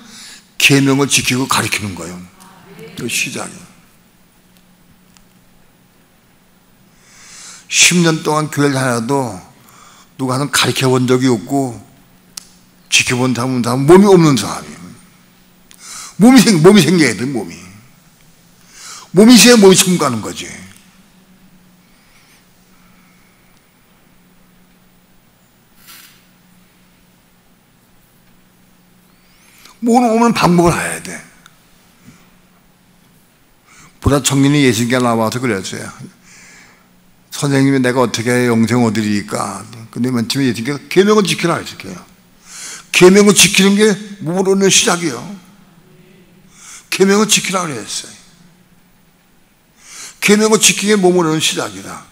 계명을 지키고 가르치는 거예요. 그 시작이. 10년 동안 교회를 다녀도 누가 하는 가르쳐 본 적이 없고 지켜본 사람은 몸이 없는 사람이에요. 몸이 생겨야 돼, 몸이. 몸이 있어야 몸이 천국 가는 거지. 몸은 오면 방법을 해야 돼. 보다 청년이 예수님께 나와서 그랬어요. 선생님이 내가 어떻게 영생 얻으리까? 근데 맨 처음에 예수님께서 계명을 지키라 했어요. 계명을 지키는 게 몸을 얻는 시작이에요. 계명을 지키라 그랬어요. 계명을 지키는 게 몸을 얻는 시작이다.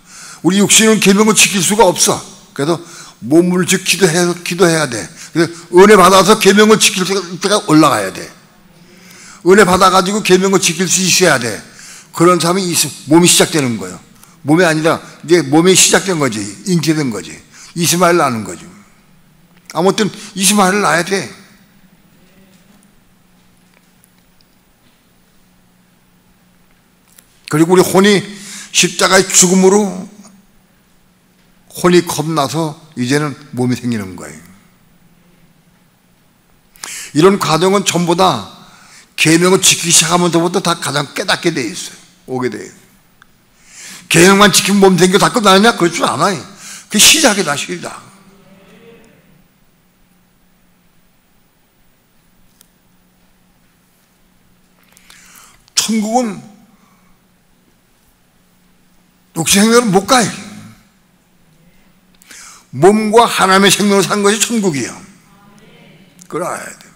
우리 육신은 계명을 지킬 수가 없어. 그래서 몸을 기도해야 돼. 그래서 은혜 받아서 계명을 지킬 때가 올라가야 돼. 은혜 받아가지고 계명을 지킬 수 있어야 돼. 그런 사람이 몸이 시작되는 거예요. 몸이 아니라 이제 몸이 시작된 거지. 잉태된 거지. 이스마엘 낳는 거죠. 아무튼 이스마엘을 낳아야 돼. 그리고 우리 혼이 십자가의 죽음으로 혼이 겁나서 이제는 몸이 생기는 거예요. 이런 과정은 전부 다 계명을 지키기 시작하면서부터 다 가장 깨닫게 돼 있어요. 오게 돼요. 계명만 지키면 몸 생겨 다 끝나느냐? 그렇지 않아요. 그게 시작이다, 시작. 천국은 육신 생명은 못 가요. 몸과 하나님의 생명을 산 것이 천국이에요. 그걸 알아야 돼요.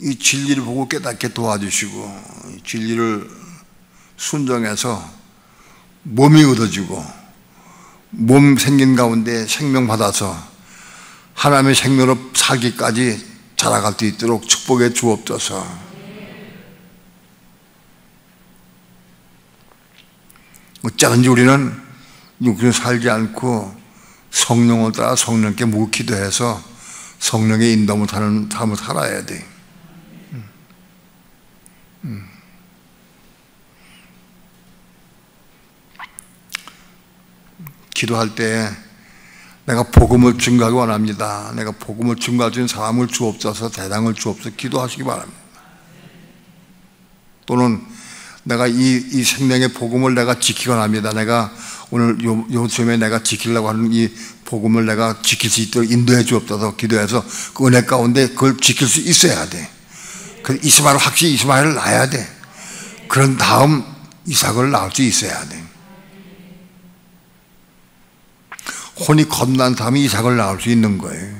이 진리를 보고 깨닫게 도와주시고 이 진리를 순종해서 몸이 얻어지고 몸 생긴 가운데 생명 받아서 하나님의 생명으로 살기까지 자라갈 수 있도록 축복해 주옵소서. 어쩌든지 우리는 육신을 살지 않고 성령을 따라 성령께 묵 기도해서 성령의 인도를 타는 삶을 살아야 돼. 기도할 때 내가 복음을 증거하기 원합니다. 내가 복음을 증거할 수 있는 사람을 주옵소서, 대상을 주옵소서 기도하시기 바랍니다. 또는 내가 이 생명의 복음을 내가 지키기 원합니다. 내가 오늘 요즘에 내가 지키려고 하는 이 복음을 내가 지킬 수 있도록 인도해 주옵소서 기도해서 그 은혜 가운데 그걸 지킬 수 있어야 돼. 그 이스마엘 확실히 이스마엘을 낳아야 돼. 그런 다음 이삭을 낳을 수 있어야 돼. 혼이 겁난 사람이 이삭을 낳을 수 있는 거예요.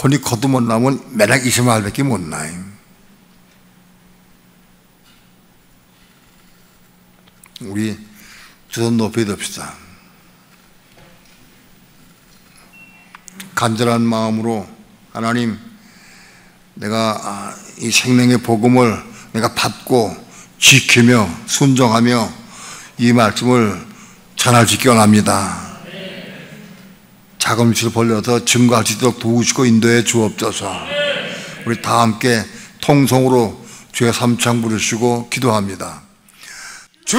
혼이 겁도 못 나면 매력 이스마엘밖에 못 나요. 우리 두 손 높이 듭시다. 간절한 마음으로 하나님, 내가 이 생명의 복음을 내가 받고 지키며 순종하며 이 말씀을 전할 수 있게 원합니다. 자금실을 벌려서 증거할 수 있도록 도우시고 인도해 주옵소서. 우리 다 함께 통성으로 주의 삼창 부르시고 기도합니다. 주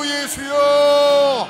예수여